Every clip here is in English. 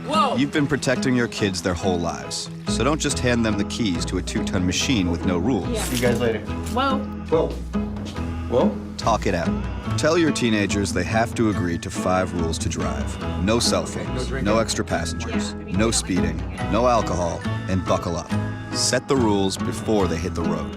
Whoa! You've been protecting your kids their whole lives. So don't just hand them the keys to a 2-ton machine with no rules. Yeah. See you guys later. Whoa. Talk it out. Tell your teenagers they have to agree to 5 rules to drive. No cell phones, no extra passengers, no speeding, no alcohol, and buckle up. Set the rules before they hit the road.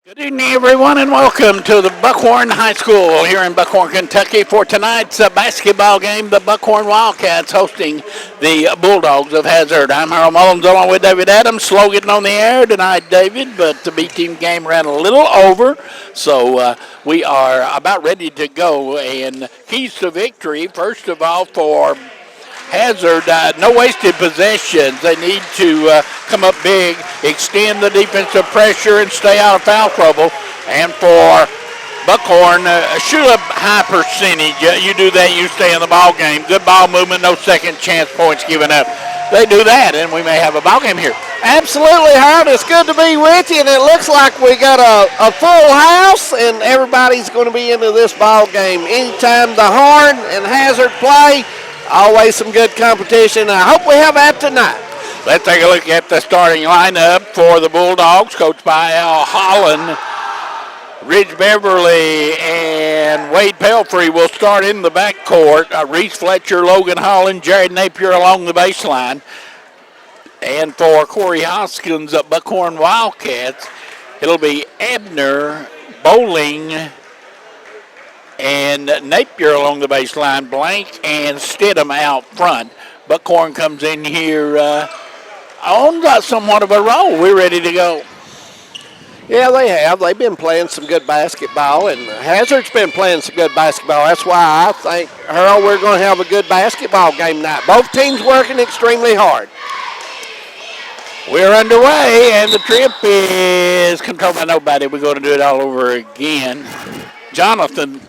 Good evening, everyone, and welcome to the Buckhorn High School here in Buckhorn, Kentucky for tonight's basketball game. The Buckhorn Wildcats hosting the Bulldogs of Hazard. I'm Harold Mullins along with David Adams. Slow getting on the air tonight, David, but the B-team game ran a little over, so we are about ready to go. And keys to victory, first of all, for Hazard, no wasted possessions. They need to come up big, extend the defensive pressure, and stay out of foul trouble. And for Buckhorn, shoot a high percentage. You do that, you stay in the ball game. Good ball movement, no second chance points given up. They do that, and we may have a ball game here. Absolutely, Harold. It's good to be with you, and it looks like we got a full house, and everybody's going to be into this ball game. Anytime the Horn and Hazard play, always some good competition. I hope we have that tonight. Let's take a look at the starting lineup for the Bulldogs, coached by Al Holland. Ridge Beverly and Wade Pelfrey will start in the backcourt. Reese Fletcher, Logan Holland, Jared Napier along the baseline. And for Corey Hoskins at Buckhorn Wildcats, it'll be Abner, Bowling, and Napier along the baseline, Blank and Stidham out front. Buckhorn comes in here on somewhat of a roll. We're ready to go. Yeah, they have. They've been playing some good basketball, and Hazard's been playing some good basketball. That's why I think, Harold, we're going to have a good basketball game tonight. Both teams working extremely hard. We're underway, and the trip is controlled by nobody. We're going to do it all over again. Jonathan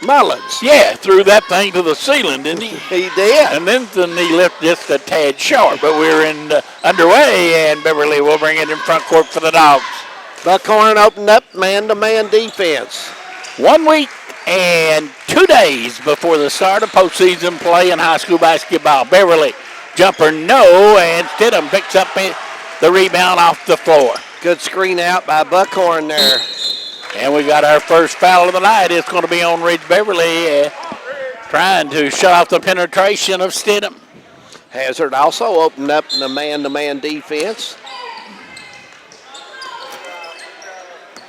Mullins, threw that thing to the ceiling, didn't he? He did. And then the knee lift just a tad short, but we're underway, and Beverly will bring it in front court for the Dogs. Buckhorn opened up man-to-man defense. 1 week and 2 days before the start of postseason play in high school basketball. Beverly, jumper no, and Stidham picks up the rebound off the floor. Good screen out by Buckhorn there. And we got our first foul of the night. It's going to be on Ridge Beverly, trying to shut off the penetration of Stidham. Hazard also opened up in the man-to-man defense.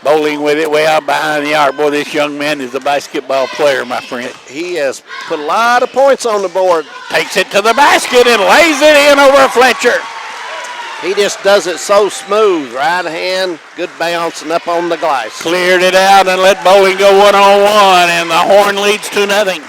Bowling with it way out behind the arc. Boy, this young man is a basketball player, my friend. He has put a lot of points on the board. Takes it to the basket and lays it in over Fletcher. He just does it so smooth. Right hand, good bounce, and up on the glass. Cleared it out and let Bowling go one-on-one, and the Horn leads 2-0.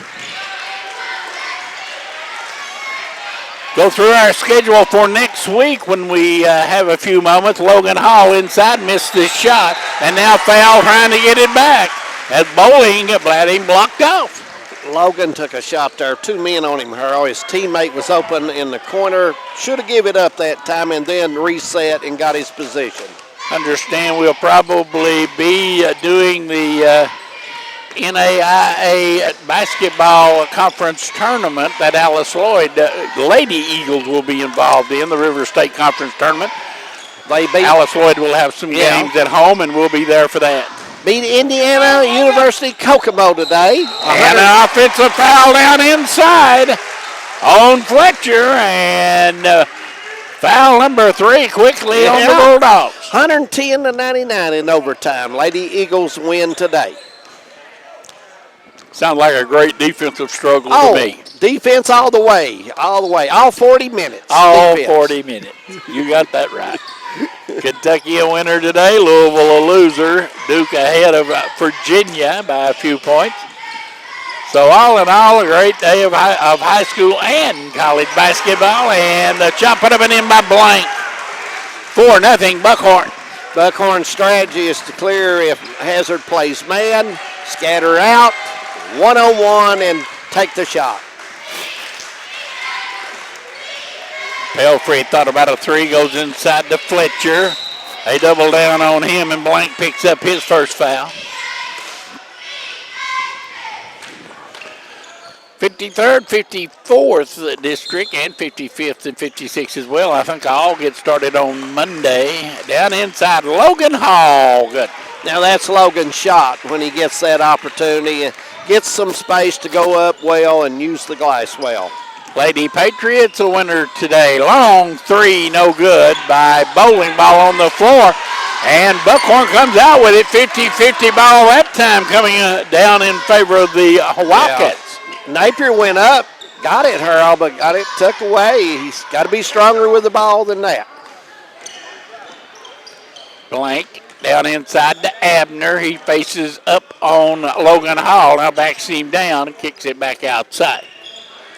Go through our schedule for next week when we have a few moments. Logan Hall inside missed this shot, and now foul trying to get it back as Bowling had him blocked off. Logan took a shot there. 2 men on him, Harold. His teammate was open in the corner. Should have given it up that time and then reset and got his position. Understand we'll probably be doing the NAIA basketball conference tournament that Alice Lloyd Lady Eagles will be involved in, the River State Conference tournament. Alice Lloyd will have some games at home, and we'll be there for that. Beat Indiana University Kokomo today. And an offensive foul down inside on Fletcher, and foul number 3 quickly on the Bulldogs. 110-99 in overtime. Lady Eagles win today. Sounds like a great defensive struggle to me. Defense all the way, all 40 minutes. All defense. 40 minutes. You got that right. Kentucky a winner today, Louisville a loser. Duke ahead of Virginia by a few points. So all in all, a great day of high school and college basketball, and the shot put up and in by Blank. 4-0 Buckhorn. Buckhorn's strategy is to clear if Hazard plays man, scatter out, one-on-one, and take the shot. Pelfrey thought about a three, goes inside to Fletcher. They double down on him, and Blank picks up his first foul. 53rd, 54th district, and 55th and 56th as well. I think all get started on Monday. Down inside, Logan Hall. Good. Now that's Logan's shot when he gets that opportunity and gets some space to go up well and use the glass well. Lady Patriots a winner today. Long three, no good by Bowling. Ball on the floor. And Buckhorn comes out with it. 50-50 ball that time coming down in favor of the Wildcats. Yeah. Napier went up, got it, Harold, but got it took away. He's got to be stronger with the ball than that. Blank down inside to Abner. He faces up on Logan Hall. Now backs him down and kicks it back outside.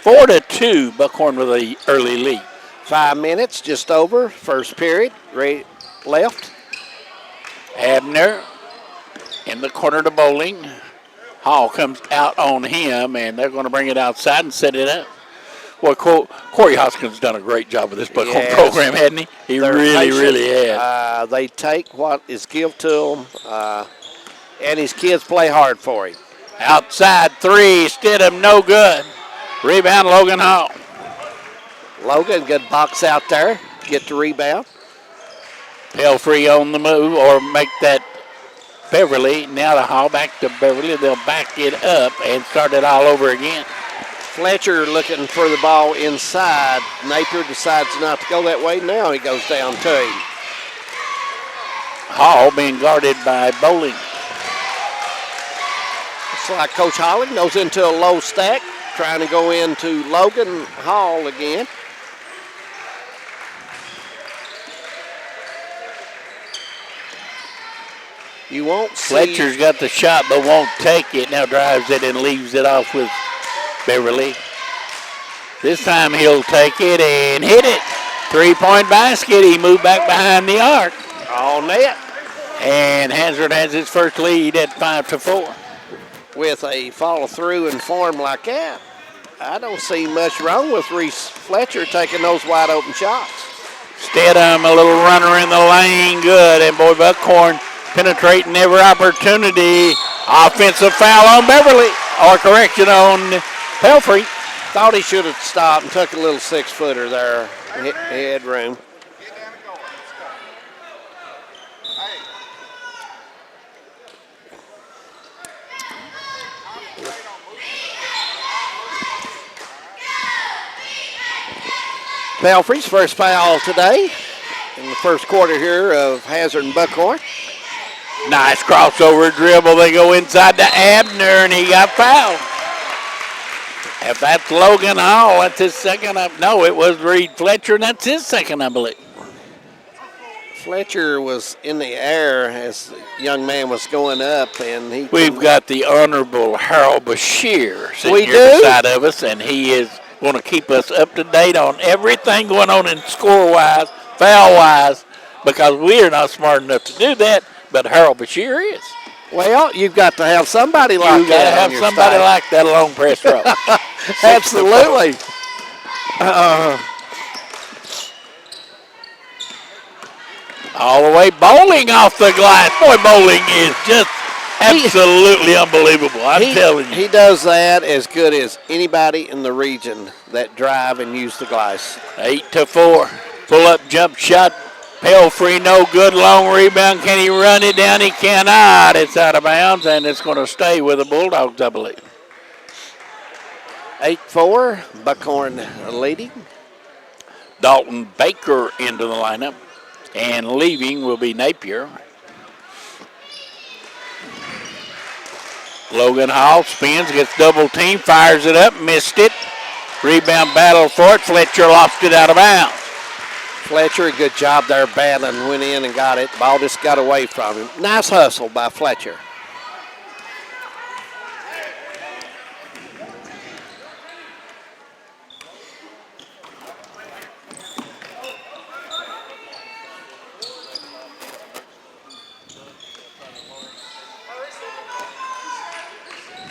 4-2, Buckhorn with an early lead. 5 minutes, just over, first period, right left. Abner in the corner to Bowling. Hall comes out on him, and they're going to bring it outside and set it up. Well, Corey Hoskins done a great job with this Buckhorn program, hasn't he? He really has. They take what is given to them, and his kids play hard for him. Outside three, Stidham, no good. Rebound, Logan Hall. Logan, good box out there, get the rebound. Pelfrey on the move, or make that Beverly. Now the Hall back to Beverly. They'll back it up and start it all over again. Fletcher looking for the ball inside. Napier decides not to go that way. Now he goes down to him. Hall being guarded by Bowling. It's like Coach Holland goes into a low stack, trying to go into Logan Hall again. You won't see. Fletcher's got the shot but won't take it. Now drives it and leaves it off with Beverly. This time he'll take it and hit it. 3-point basket. He moved back behind the arc. All net. And Hazard has his first lead at 5-4. With a follow through and form like that, I don't see much wrong with Reese Fletcher taking those wide open shots. Stedham, a little runner in the lane, good. And boy, Buckhorn penetrating every opportunity. Offensive foul on Beverly, or correction on Pelfrey. Thought he should have stopped and took a little 6-footer there. Head room. Pelfrey's first foul today in the first quarter here of Hazard and Buckhorn. Nice crossover dribble. They go inside to Abner, and he got fouled. If that's Logan Hall, that's his second. No, it was Reed Fletcher, and that's his second, I believe. Fletcher was in the air as the young man was going up, and We've got the Honorable Harold Bashir sitting We here do? beside of us, and he is going to keep us up to date on everything going on in score-wise, foul-wise, because we are not smart enough to do that, but Harold Bashir is. Well, you've got to have somebody like You've got to that. have somebody like that along press row. Absolutely. All the way Bowling off the glass. Boy, Bowling is just absolutely unbelievable. I'm telling you. He does that as good as anybody in the region that drive and use the glass. 8-4. Pull-up jump shot. Pelfrey, no good. Long rebound. Can he run it down? He cannot. It's out of bounds, and it's going to stay with the Bulldogs, I believe. 8-4. Buckhorn leading. Dalton Baker into the lineup. And leaving will be Napier. Logan Hall spins, gets double team, fires it up, missed it. Rebound battle for it. Fletcher lost it out of bounds. Fletcher, good job there battling, went in and got it. Ball just got away from him. Nice hustle by Fletcher.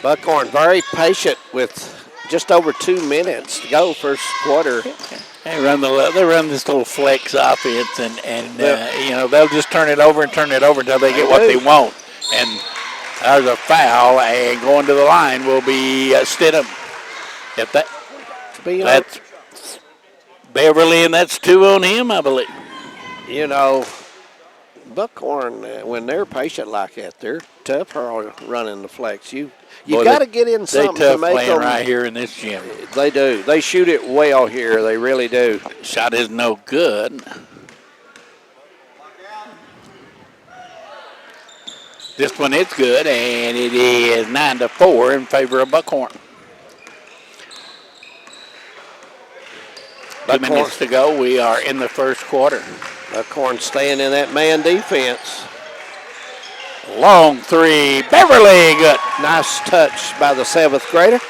Buckhorn very patient with just over 2 minutes to go first quarter. They run this little flex offense, and they'll just turn it over until they get what they want. And there's a foul, and going to the line will be Stidham. That's Beverly, and that's 2 on him, I believe. Buckhorn, when they're patient like that, they're tough running the flex. You got to get in something to make playing them. Right here in this gym. They do. They shoot it well here. They really do. Shot is no good. This one is good, and it is 9-4 in favor of Buckhorn. 2 minutes to go. We are in the first quarter. Buckhorn staying in that man defense. Long three. Beverly, good. Nice touch by the 7th grader.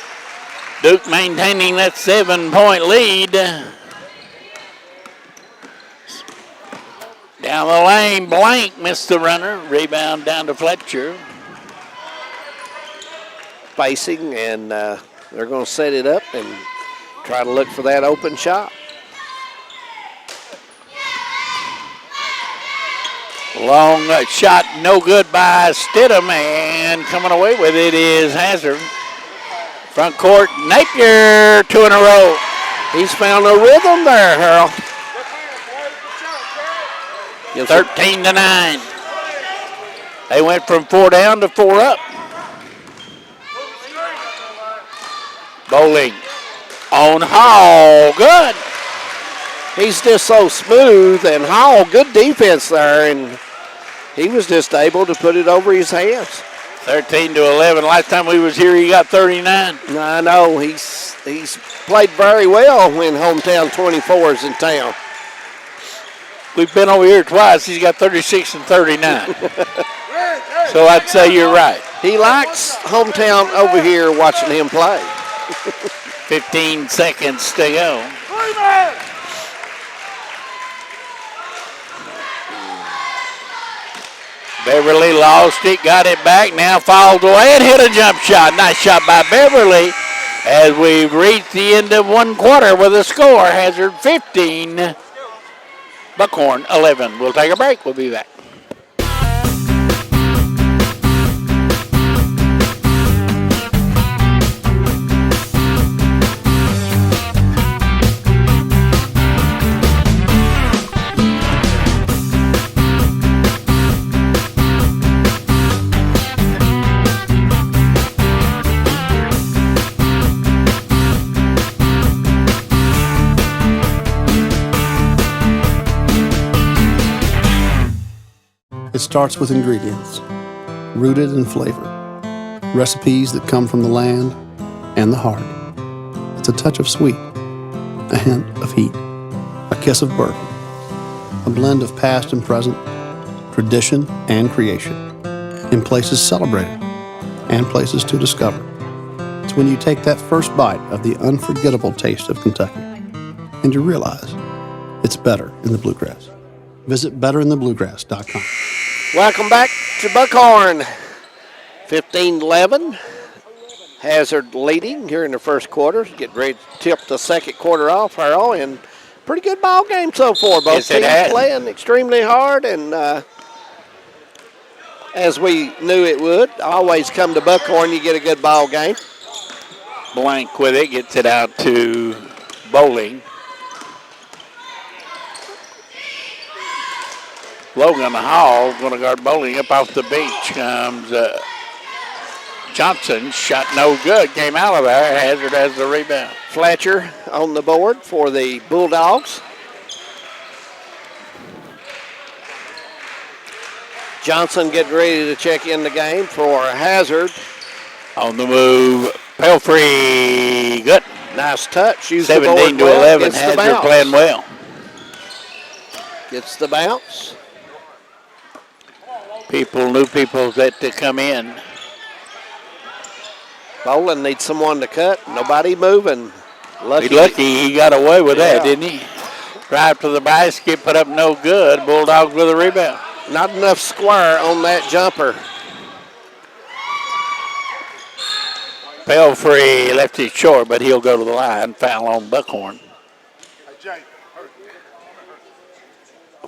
Duke maintaining that 7-point lead. Down the lane, Blank missed the runner. Rebound down to Fletcher. Facing, and they're going to set it up and try to look for that open shot. Long shot, no good by Stidham, and coming away with it is Hazard. Front court, Napier, 2 in a row. He's found a rhythm there, Harold. 13-9. They went from 4 down to 4 up. Bowling on Hall, good. He's just so smooth, and Hall, good defense there, and he was just able to put it over his hands. 13-11. Last time we was here, he got 39. I know. He's played very well when hometown 24 is in town. We've been over here twice. He's got 36 and 39. So I'd say you're right. He likes hometown over here watching him play. 15 seconds to go. Beverly lost it, got it back, now fouled away and hit a jump shot. Nice shot by Beverly as we've reached the end of 1 quarter with a score. Hazard 15, Buckhorn 11. We'll take a break. We'll be back. It starts with ingredients, rooted in flavor, recipes that come from the land and the heart. It's a touch of sweet, a hint of heat, a kiss of bourbon, a blend of past and present, tradition and creation, in places celebrated and places to discover. It's when you take that first bite of the unforgettable taste of Kentucky and you realize it's better in the bluegrass. Visit betterinthebluegrass.com. Welcome back to Buckhorn. 15-11. Hazard leading here in the first quarter. Getting ready to tip the second quarter off, Harold, and pretty good ball game so far. Both teams playing extremely hard, and as we knew it would, always come to Buckhorn, you get a good ball game. Blank with it, gets it out to Bowling. Logan Hall going to guard Bowling. Up off the bench comes Johnson. Shot no good. Came out of there. Hazard has the rebound. Fletcher on the board for the Bulldogs. Johnson getting ready to check in the game for Hazard. On the move, Pelfrey. Good. Nice touch. 17-11. Hazard playing well. Gets the bounce. New people that to come in. Bowling needs someone to cut. Nobody moving. Lucky he got away with that, didn't he? Drive to the basket, put up no good. Bulldogs with a rebound. Not enough square on that jumper. Pelfrey left it short, but he'll go to the line. Foul on Buckhorn. Hey, Jake.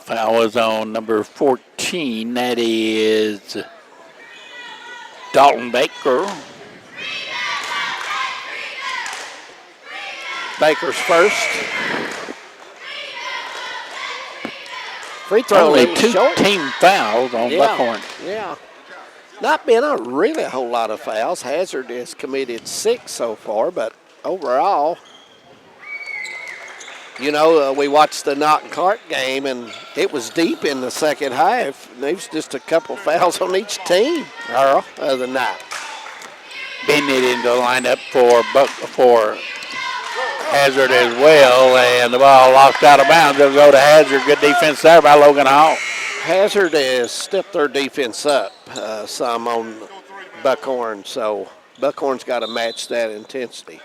Foul was on number 14. That is Dalton Baker. Baker's first. Free throw Only lead two short. team fouls on Buckhorn. Yeah. Not been a really whole lot of fouls. Hazard has committed 6 so far, but overall, you know, we watched the Knock and Cart game, and it was deep in the second half. There was just a couple fouls on each team, Earl, other than that. Bennett in the lineup for Hazard as well, and the ball lost out of bounds. It'll go to Hazard. Good defense there by Logan Hall. Hazard has stepped their defense up some on Buckhorn, so Buckhorn's got to match that intensity.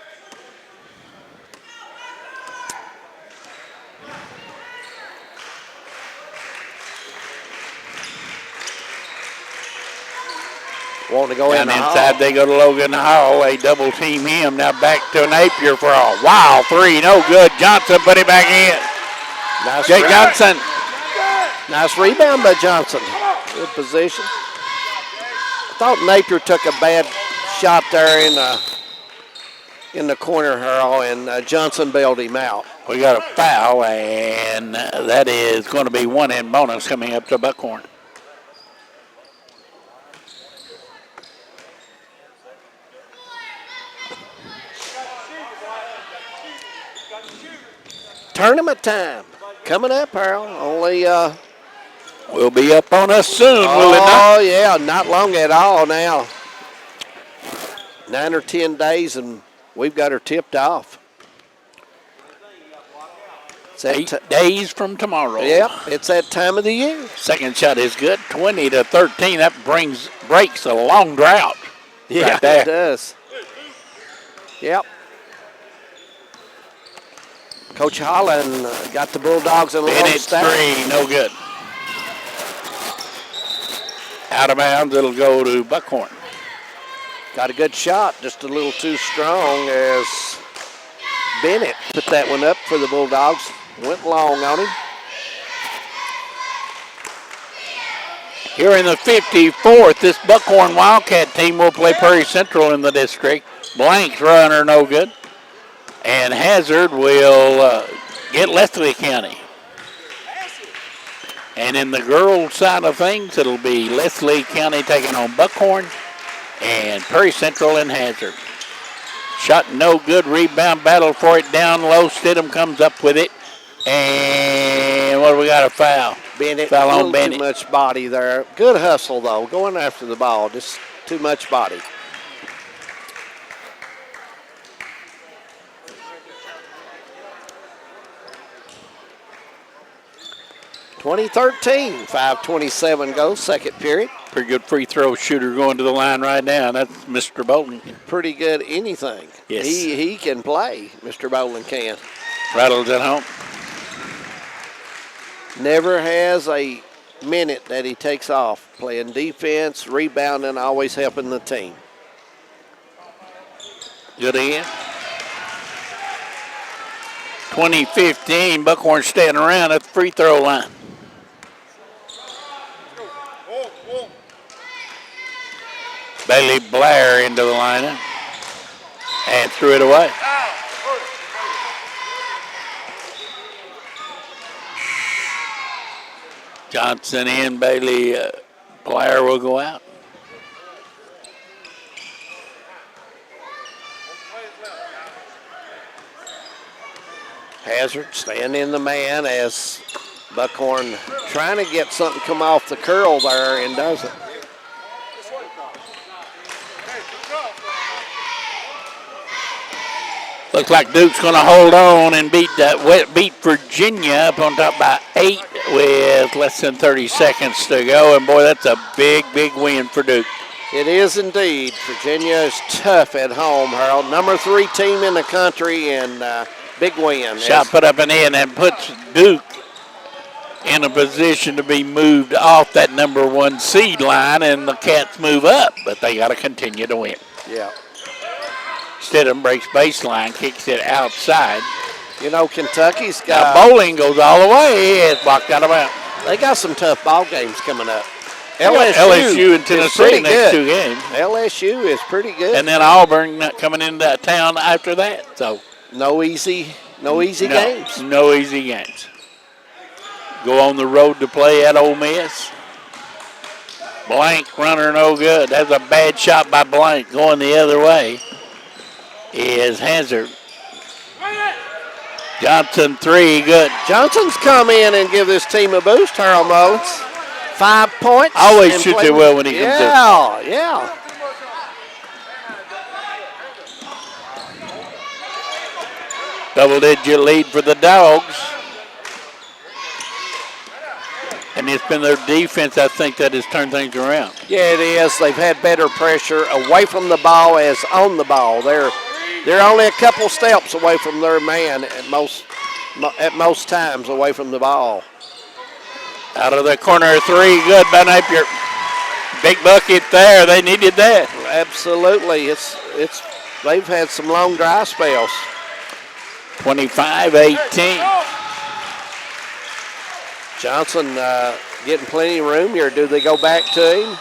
Wanting to go Down in the inside, hall. they go to Logan Hall. They double team him. Now back to Napier for a wild three. No good. Johnson put it back in. Nice Jake rebound. Johnson. Nice rebound by Johnson. Good position. I thought Napier took a bad shot there in the corner, Earl, and Johnson bailed him out. We got a foul, and that is going to be one in bonus coming up to Buckhorn. Tournament time coming up, Earl. Only Will be up on us soon, will it not? oh yeah, not long at all now. 9 or 10 days, and we've got her tipped off. It's that 8 days from tomorrow. Yep, it's that time of the year. Second shot is good, 20-13. That breaks a long drought. Yeah, right there. it does. Yep. Coach Holland got the Bulldogs in a little Bennett stack. three, no good. Out of bounds, it'll go to Buckhorn. Got a good shot, just a little too strong as Bennett put that one up for the Bulldogs. Went long on him. Here in the 54th, this Buckhorn Wildcat team will play Prairie Central in the district. Blank's runner, no good. And Hazard will get Leslie County. And in the girls' side of things, it'll be Leslie County taking on Buckhorn and Prairie Central and Hazard. Shot no good, rebound battle for it down low. Stidham comes up with it. And what do we got, a foul? Bennett, Foul a on little Bennett. too much body there. Good hustle, though, going after the ball. Just too much body. (2013), 5:27 goes, second period. Pretty good free throw shooter going to the line right now. That's Mr. Bolton. Pretty good anything. Yes. He can play, Mr. Boland can. Rattles at home. Never has a minute that he takes off. Playing defense, rebounding, always helping the team. Good in. 2015, Buckhorn staying around at the free throw line. Bailey Blair into the lineup and threw it away. Johnson in, Bailey Blair will go out. Hazard staying in the man as Buckhorn trying to get something come off the curl there and doesn't. Looks like Duke's going to hold on and beat Virginia up on top by 8 with less than 30 seconds to go. And boy, that's a big, big win for Duke. It is indeed. Virginia is tough at home, Harold. Number 3 team in the country and big win. Shot put up and in and puts Duke in a position to be moved off that number 1 seed line, and the Cats move up, but they got to continue to win. Yeah. Stidham breaks baseline, kicks it outside. You know, Kentucky's Now got Bowling goes all the way. It's blocked out of bounds. They got some tough ball games coming up. LSU and Tennessee next 2 games. LSU is pretty good. And then Auburn coming into that town after that. So no easy games. No easy games. Go on the road to play at Ole Miss. Blank runner no good. That's a bad shot by Blank. Going the other way is Hazard. Johnson 3, good. Johnson's come in and give this team a boost, Harold Mullins. 5 points. Always shoots it well when he comes in. Yeah. Double-digit lead for the Dogs. And it's been their defense, I think, that has turned things around. Yeah, it is. They've had better pressure away from the ball as on the ball. They're only a couple steps away from their man at most times away from the ball. Out of the corner, 3, good by Napier. Big bucket there. They needed that. Absolutely. They've had some long dry spells. 25-18. Johnson getting plenty of room here. Do they go back to him?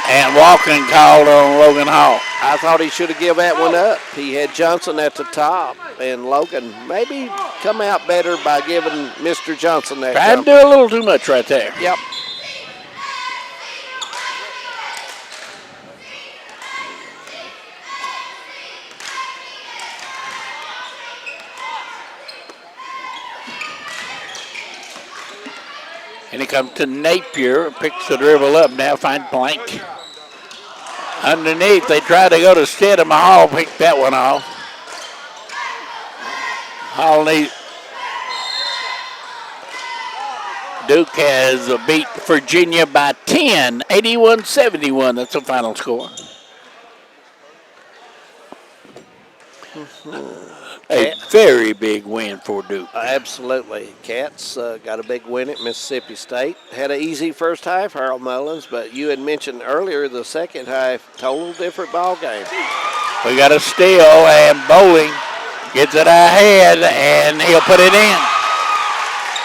And walking called on Logan Hall. I thought he should have given that one up. He had Johnson at the top, and Logan maybe come out better by giving Mr. Johnson that. Tried to do a little too much right there. Yep. And he comes to Napier, picks the dribble up, now finds Blank. Underneath, they try to go to Stedham. Hall picked that one off. Duke has beat Virginia by 10, 81-71. That's the final score. A very big win for Duke. Absolutely. Cats got a big win at Mississippi State. Had an easy first half, Harold Mullins, but you had mentioned earlier the second half, total different ball game. We got a steal, and Bowling gets it ahead, and he'll put it in.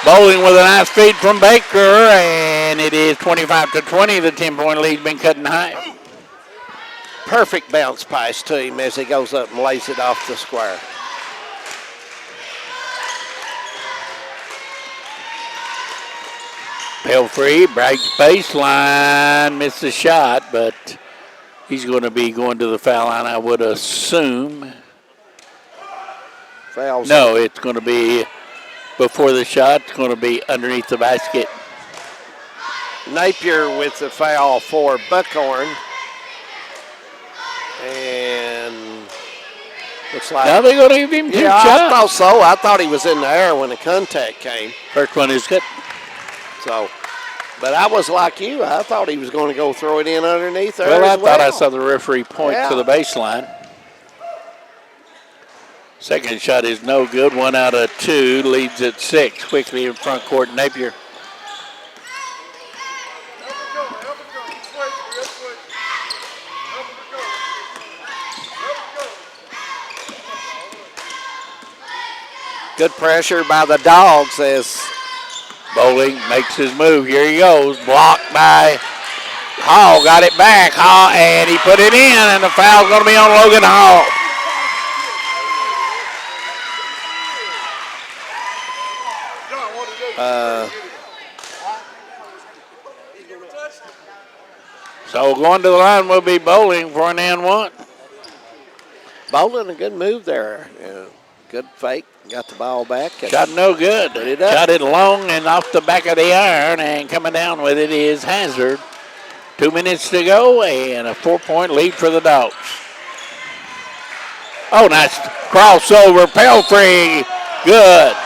Bowling with a nice feed from Baker, and it is 25-20. The 10-point lead's been cut in half. Perfect bounce pass to him as he goes up and lays it off the square. Pelfrey breaks baseline, missed the shot, but he's going to be going to the foul line, I would assume. Fouls. No, it's going to be before the shot. It's going to be underneath the basket. Napier with the foul for Buckhorn. And looks like. Now they're going to give him 2 shots. I thought so. I thought he was in the air when the contact came. First one is good. So, but I was like you. I thought he was going to go throw it in underneath there. Well, I thought I saw the referee point to the baseline. Second shot is no good. 1 out of 2, leads at 6. Quickly in front court, Napier. Good pressure by the Dogs as Bowling makes his move. Here he goes. Blocked by Hall. Got it back. Hall, and he put it in, and the foul's going to be on Logan Hall. So going to the line will be Bowling for an and 1. Bowling, a good move there. Yeah, good fake. Got the ball back. Shot no good. Shot it long and off the back of the iron, and coming down with it is Hazard. 2 minutes to go, and a 4-point lead for the Dogs. Oh, nice crossover. Pelfrey, good.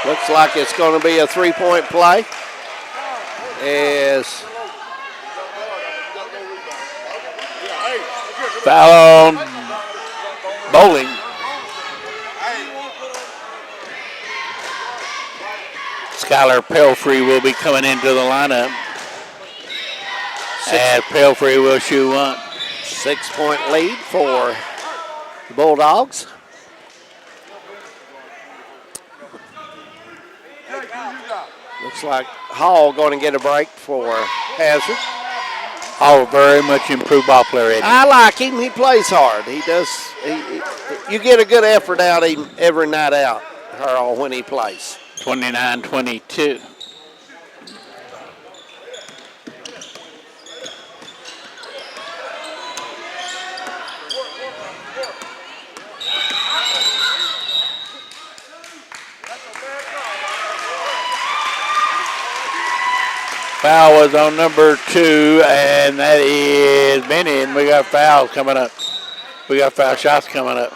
Looks like it's going to be a 3-point play. As foul on Bowling. Skylar Pelfrey will be coming into the lineup. And Pelfrey will shoot 1. 6-point lead for the Bulldogs. Looks like Hall going to get a break for Hazard. Hall, very much improved ball player, Eddie. I like him. He plays hard. He does. You get a good effort out of him every night out, Earl, when he plays. 29-22. Foul was on number 2, and that is Benny, and we got fouls coming up. We got foul shots coming up.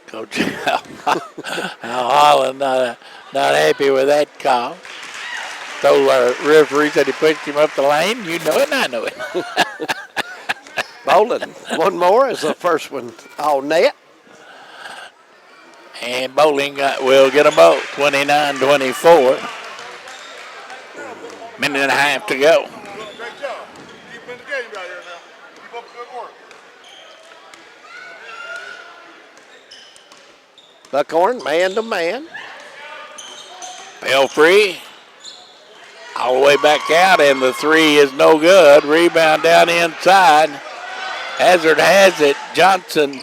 Coach Holland not happy with that call. So referee said he pushed him up the lane. You know it, and I know it. Bowling. One more is the first one all net. And Bowling will get them both. 29-24. Minute and a half to go. Great job. Keep in the game right here now. Keep up the good work. Buckhorn, man to man. Bell free. All the way back out, and the 3 is no good. Rebound down inside. Hazard has it. Johnson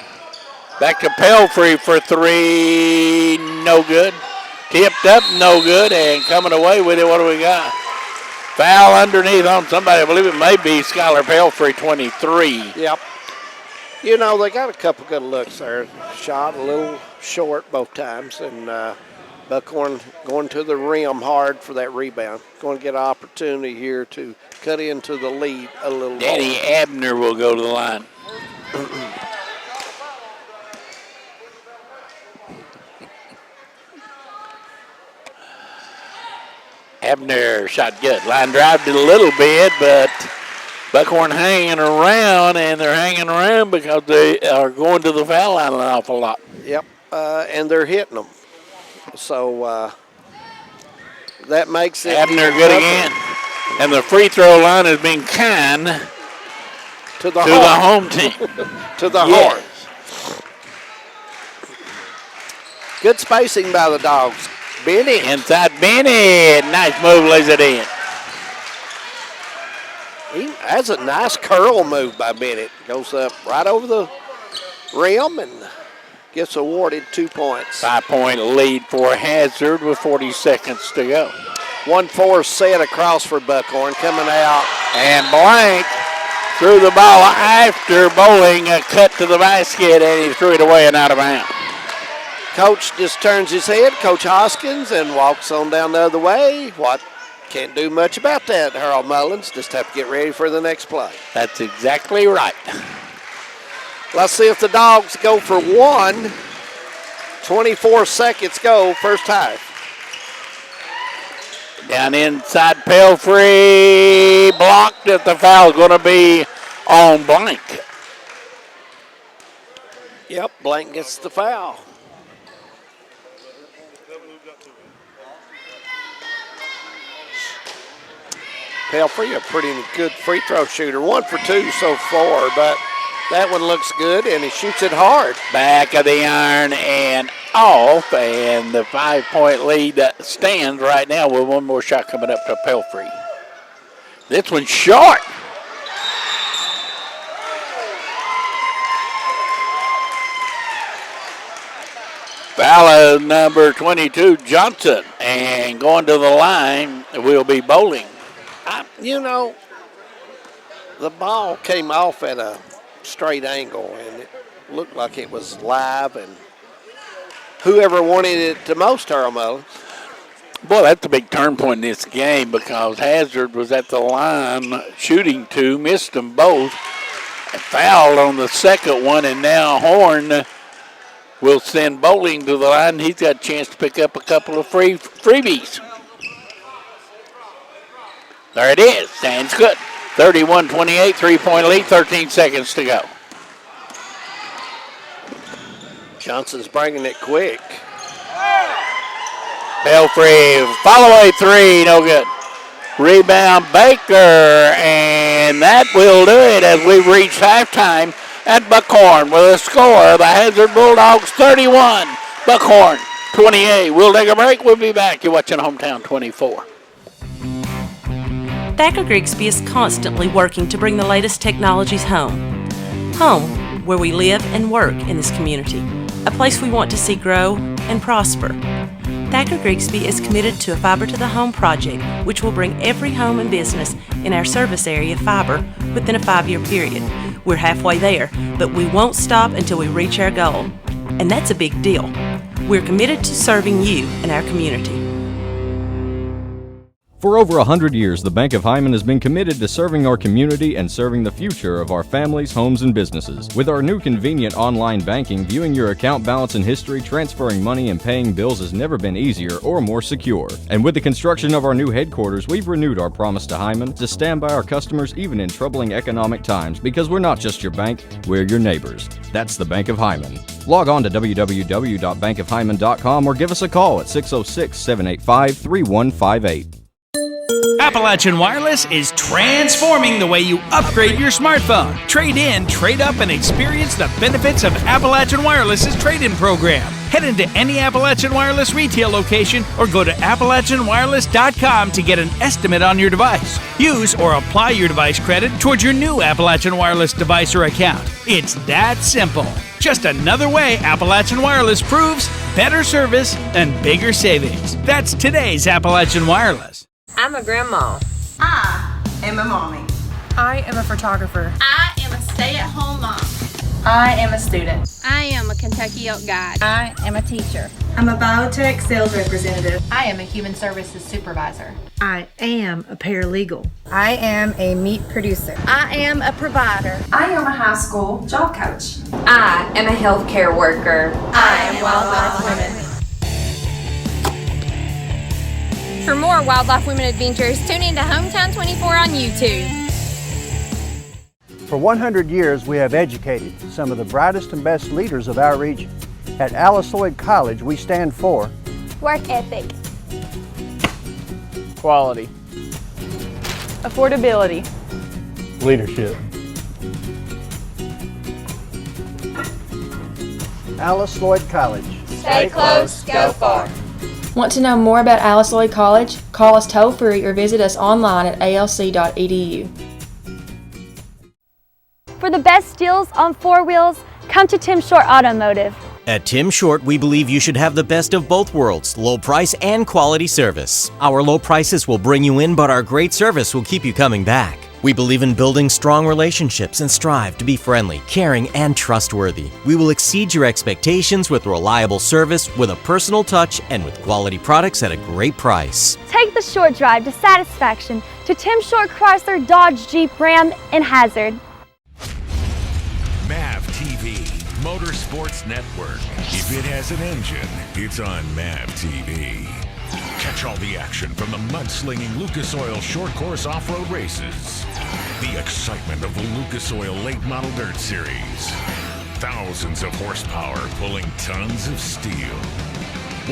back to Pelfrey for 3. No good. Tipped up, no good. And coming away with it, what do we got? Foul underneath on somebody. I believe it may be Skylar Pelfrey, 23. Yep. You know, they got a couple good looks there. Shot a little short both times. And Buckhorn going to the rim hard for that rebound. Going to get an opportunity here to cut into the lead a little Danny more. Abner will go to the line. Abner shot good. Line drive did a little bit, but Buckhorn hanging around, and they're hanging around because they are going to the foul line an awful lot. Yep, and they're hitting them. So that makes it Abner good again. And the free throw line is being kind to the home team. To the Yes. horn. Good spacing by the Dogs. Benny. Inside Benny. Nice move, lays it in. That's a nice curl move by Bennett. Goes up right over the rim and gets awarded 2 points. 5-point lead for Hazard with 40 seconds to go. 1-4 set across for Buckhorn coming out. And Blank threw the ball after Bowling cut to the basket, and he threw it away and out of bounds. Coach just turns his head, Coach Hoskins, and walks on down the other way. Can't do much about that, Harold Mullins. Just have to get ready for the next play. That's exactly right. Let's see if the Dogs go for one. 24 seconds go, first half. Down inside, Pelfrey blocked it. The foul is going to be on Blank. Yep, Blank gets the foul. Pelfrey, a pretty good free throw shooter. 1 for 2 so far, but that one looks good, and he shoots it hard. Back of the iron and off, and the 5-point lead stands right now with one more shot coming up to Pelfrey. This one's short. Foul number 22, Johnson, and going to the line will be Bowling. You know, the ball came off at a straight angle, and it looked like it was live, and whoever wanted it the most, Harold Mullins. Boy, that's a big turn point in this game because Hazard was at the line shooting 2, missed them both, and fouled on the second one, and now Horn will send Bowling to the line. He's got a chance to pick up a couple of freebies. There it is. Stands good. 31-28, 3-point lead, 13 seconds to go. Johnson's bringing it quick. Belfry, follow away 3, no good. Rebound Baker, and that will do it as we reach halftime at Buckhorn with a score of the Hazard Bulldogs 31, Buckhorn 28. We'll take a break. We'll be back. You're watching Hometown 24. Thacker Grigsby is constantly working to bring the latest technologies home. Home, where we live and work in this community, a place we want to see grow and prosper. Thacker Grigsby is committed to a Fiber to the Home project, which will bring every home and business in our service area fiber within a 5-year period. We're halfway there, but we won't stop until we reach our goal. And that's a big deal. We're committed to serving you and our community. For over 100 years, the Bank of Hyman has been committed to serving our community and serving the future of our families, homes, and businesses. With our new convenient online banking, viewing your account balance and history, transferring money, and paying bills has never been easier or more secure. And with the construction of our new headquarters, we've renewed our promise to Hyman to stand by our customers even in troubling economic times, because we're not just your bank, we're your neighbors. That's the Bank of Hyman. Log on to www.bankofhyman.com or give us a call at 606-785-3158. Appalachian Wireless is transforming the way you upgrade your smartphone. Trade in, trade up, and experience the benefits of Appalachian Wireless's trade-in program. Head into any Appalachian Wireless retail location or go to AppalachianWireless.com to get an estimate on your device. Use or apply your device credit towards your new Appalachian Wireless device or account. It's that simple. Just another way Appalachian Wireless proves better service and bigger savings. That's today's Appalachian Wireless. I'm a grandma. I am a mommy. I am a photographer. I am a stay-at-home mom. I am a student. I am a Kentucky Elk Guide. I am a teacher. I'm a biotech sales representative. I am a human services supervisor. I am a paralegal. I am a meat producer. I am a provider. I am a high school job coach. I am a healthcare worker. I am Wildlife Women. For more Wildlife Women adventures, tune in to Hometown 24 on YouTube. For 100 years, we have educated some of the brightest and best leaders of our region. At Alice Lloyd College, we stand for Work ethic, Quality, Affordability. leadership. Alice Lloyd College. stay close, go far. Want to know more about Alice Lloyd College? Call us toll-free or visit us online at alc.edu. For the best deals on 4 wheels, come to Tim Short Automotive. At Tim Short, we believe you should have the best of both worlds, low price and quality service. Our low prices will bring you in, but our great service will keep you coming back. We believe in building strong relationships and strive to be friendly, caring, and trustworthy. We will exceed your expectations with reliable service, with a personal touch, and with quality products at a great price. Take the short drive to satisfaction to Tim Short Chrysler, Dodge, Jeep, Ram, and Hazard. MAV TV, Motorsports Network. If it has an engine, it's on MAV TV. Catch all the action from the mudslinging Lucas Oil short course off-road races. The excitement of the Lucas Oil Late Model Dirt Series. Thousands of horsepower pulling tons of steel.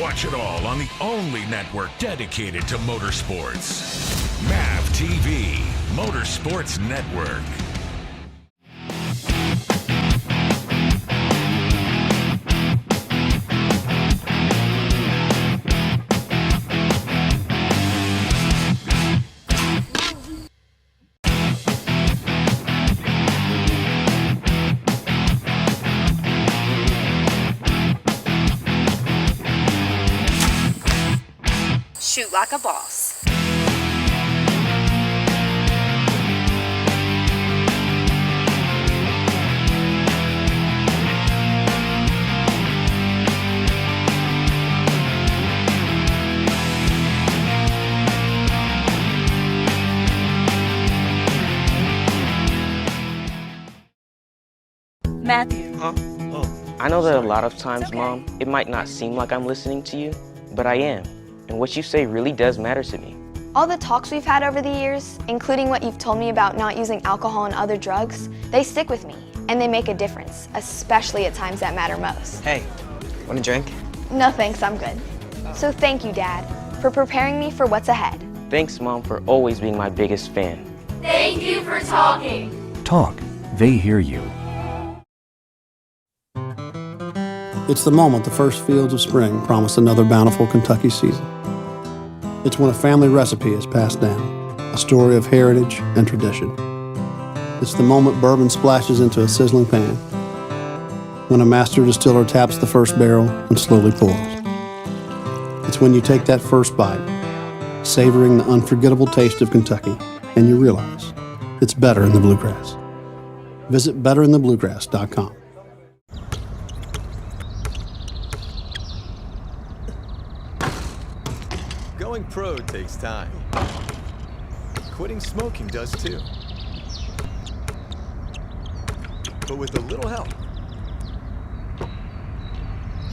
Watch it all on the only network dedicated to motorsports. MAV TV, Motorsports Network. Shoot like a boss. Matthew. I know that a lot of times, Mom, it might not seem like I'm listening to you, but I am. And what you say really does matter to me. All the talks we've had over the years, including what you've told me about not using alcohol and other drugs, they stick with me, and they make a difference, especially at times that matter most. Hey, want a drink? No thanks, I'm good. So thank you, Dad, for preparing me for what's ahead. Thanks, Mom, for always being my biggest fan. Thank you for talking. Talk. They hear you. It's the moment the first fields of spring promise another bountiful Kentucky season. It's when a family recipe is passed down, a story of heritage and tradition. It's the moment bourbon splashes into a sizzling pan, when a master distiller taps the first barrel and slowly pours. It's when you take that first bite, savoring the unforgettable taste of Kentucky, and you realize it's better in the bluegrass. Visit betterinthebluegrass.com. Going pro takes time. Quitting smoking does too. But with a little help,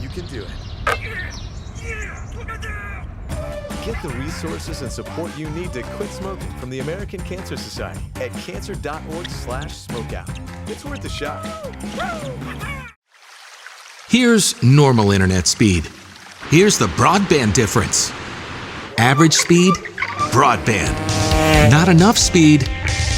you can do it. Get the resources and support you need to quit smoking from the American Cancer Society at cancer.org/smokeout. It's worth a shot. Here's normal internet speed. Here's the broadband difference. Average speed, broadband. Not enough speed,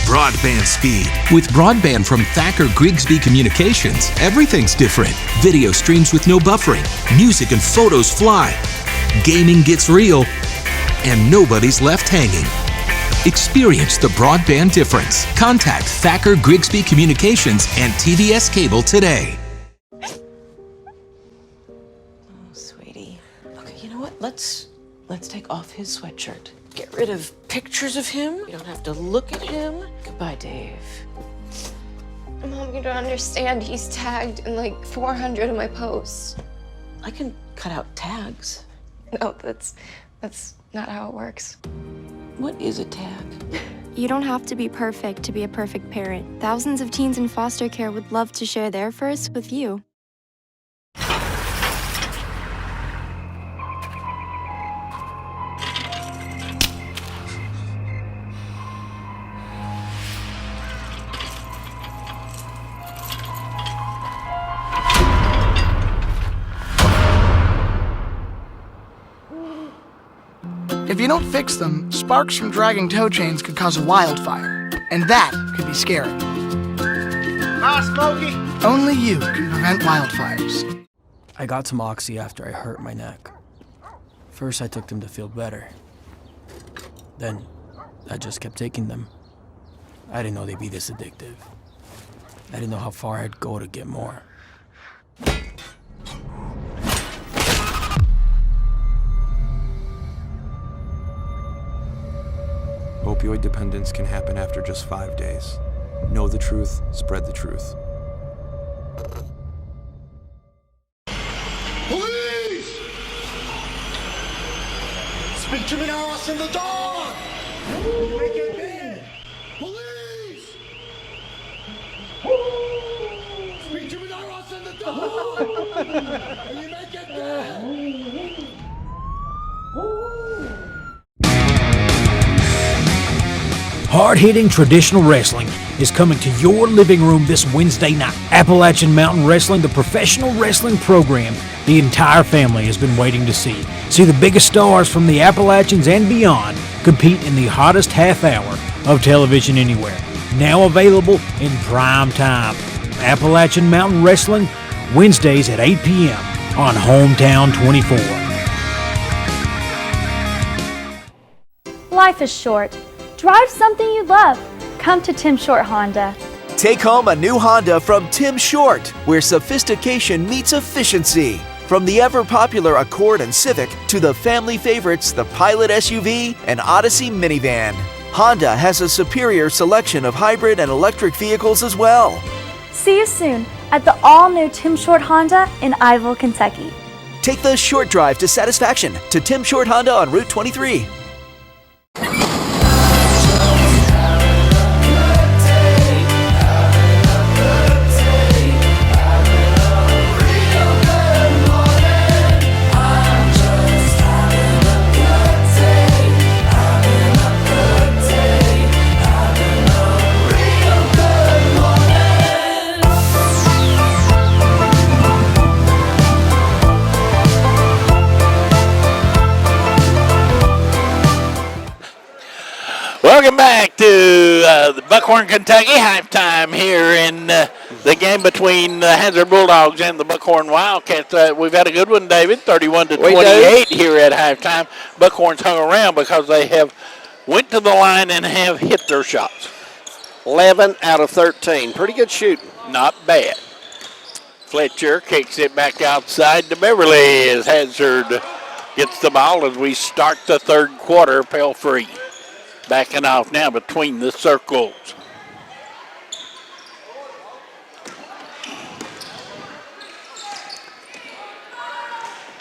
broadband speed. With broadband from Thacker Grigsby Communications, everything's different. Video streams with no buffering. Music and photos fly. Gaming gets real. And nobody's left hanging. Experience the broadband difference. Contact Thacker Grigsby Communications and TVS Cable today. Oh, sweetie. Okay, you know what? Let's take off his sweatshirt. Get rid of pictures of him. You don't have to look at him. Goodbye, Dave. Mom, you don't understand. He's tagged in like 400 of my posts. I can cut out tags. No, that's not how it works. What is a tag? You don't have to be perfect to be a perfect parent. Thousands of teens in foster care would love to share their first with you. If you don't fix them, sparks from dragging tow chains could cause a wildfire, and that could be scary. Hi, Smokey. Only you can prevent wildfires. I got some Oxy after I hurt my neck. First, I took them to feel better. Then, I just kept taking them. I didn't know they'd be this addictive. I didn't know how far I'd go to get more. Opioid dependence can happen after just 5 days. Know the truth, spread the truth. Police! Speak to me now, us in the dark! You make it bad! Police! Speak to me now, us in the dark! You make it bad! Hard-hitting traditional wrestling is coming to your living room this Wednesday night. Appalachian Mountain Wrestling, the professional wrestling program the entire family has been waiting to see. See the biggest stars from the Appalachians and beyond compete in the hottest half hour of television anywhere. Now available in prime time. Appalachian Mountain Wrestling, Wednesdays at 8 p.m. on Hometown 24. Life is short. Drive something you love. Come to Tim Short Honda. Take home a new Honda from Tim Short, where sophistication meets efficiency. From the ever-popular Accord and Civic to the family favorites, the Pilot SUV and Odyssey minivan. Honda has a superior selection of hybrid and electric vehicles as well. See you soon at the all-new Tim Short Honda in Iville, Kentucky. Take the short drive to satisfaction to Tim Short Honda on Route 23. Welcome back to the Buckhorn, Kentucky halftime here in the game between the Hazard Bulldogs and the Buckhorn Wildcats. We've had a good one, David, 31-28 here at halftime. Buckhorn's hung around because they have went to the line and have hit their shots. 11 out of 13. Pretty good shooting. Not bad. Fletcher kicks it back outside to Beverly as Hazard gets the ball as we start the third quarter. Pelfrey backing off now between the circles.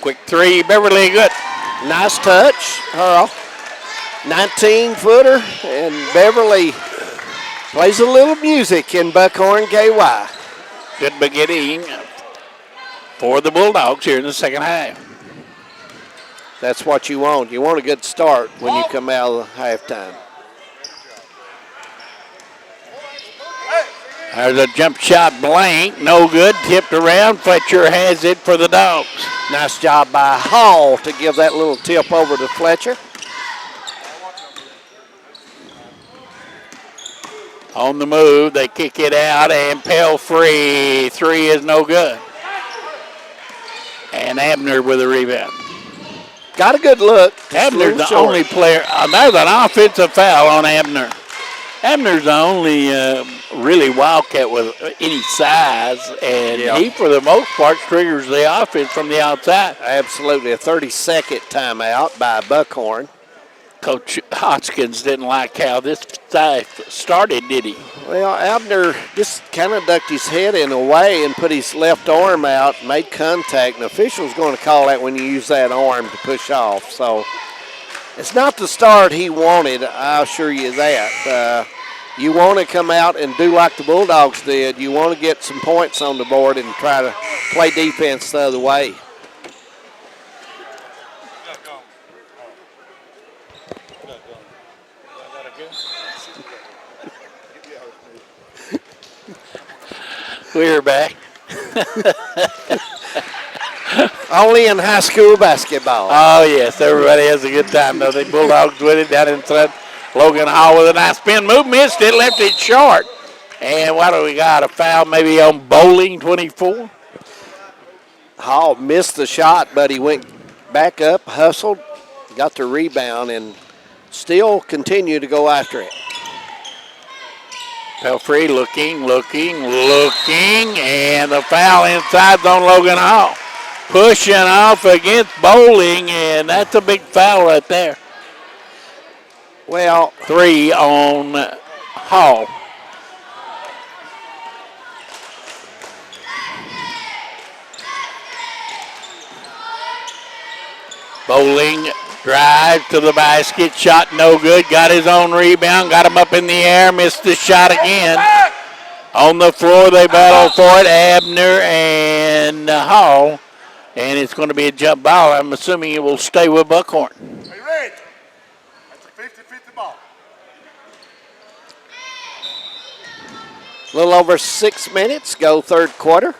Quick three, Beverly, good. Nice touch, Earl. 19-footer, and Beverly plays a little music in Buckhorn, KY. Good beginning for the Bulldogs here in the second half. That's what you want. You want a good start when you come out of the halftime. There's a jump shot blank, no good, tipped around. Fletcher has it for the Dogs. Nice job by Hall to give that little tip over to Fletcher. On the move, they kick it out, and Pelfrey, three is no good. And Abner with a rebound. Got a good look. Abner's the only player. There's an offensive foul on Abner. Abner's the only really Wildcat with any size, and he, for the most part, triggers the offense from the outside. Absolutely. A 30-second timeout by Buckhorn. Coach Hodgkins didn't like how this started, did he? Well, Abner just kind of ducked his head in a way and put his left arm out, made contact. An official's going to call that when you use that arm to push off. So it's not the start he wanted, I'll assure you that. You want to come out and do like the Bulldogs did. You want to get some points on the board and try to play defense the other way. We're back. Only in high school basketball. Oh, yes. Everybody has a good time, though. The Bulldogs with it down in front. Logan Hall with a nice spin move. Missed it, left it short. And what do we got? A foul maybe on Bowling, 24? Hall missed the shot, but he went back up, hustled, got the rebound, and still continued to go after it. Pelfrey looking, and the foul inside's on Logan Hall. Pushing off against Bowling, and that's a big foul right there. Well, 3 on Hall. Bowling drive to the basket, shot no good, got his own rebound, got him up in the air, missed the shot again. On the floor, they battle for it, Abner and Hall, and it's going to be a jump ball. I'm assuming it will stay with Buckhorn. Are you ready? That's a 50-50 ball. A little over 6 minutes, go third quarter.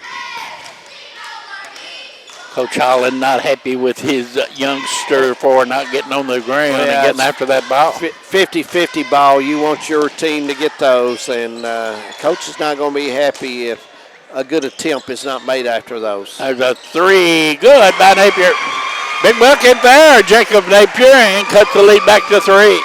Coach Holland not happy with his youngster for not getting on the ground and getting after that ball. 50-50 ball. You want your team to get those, and coach is not going to be happy if a good attempt is not made after those. There's a three. Good by Napier. Big bucket there. Jacob Napier, and cuts the lead back to 3.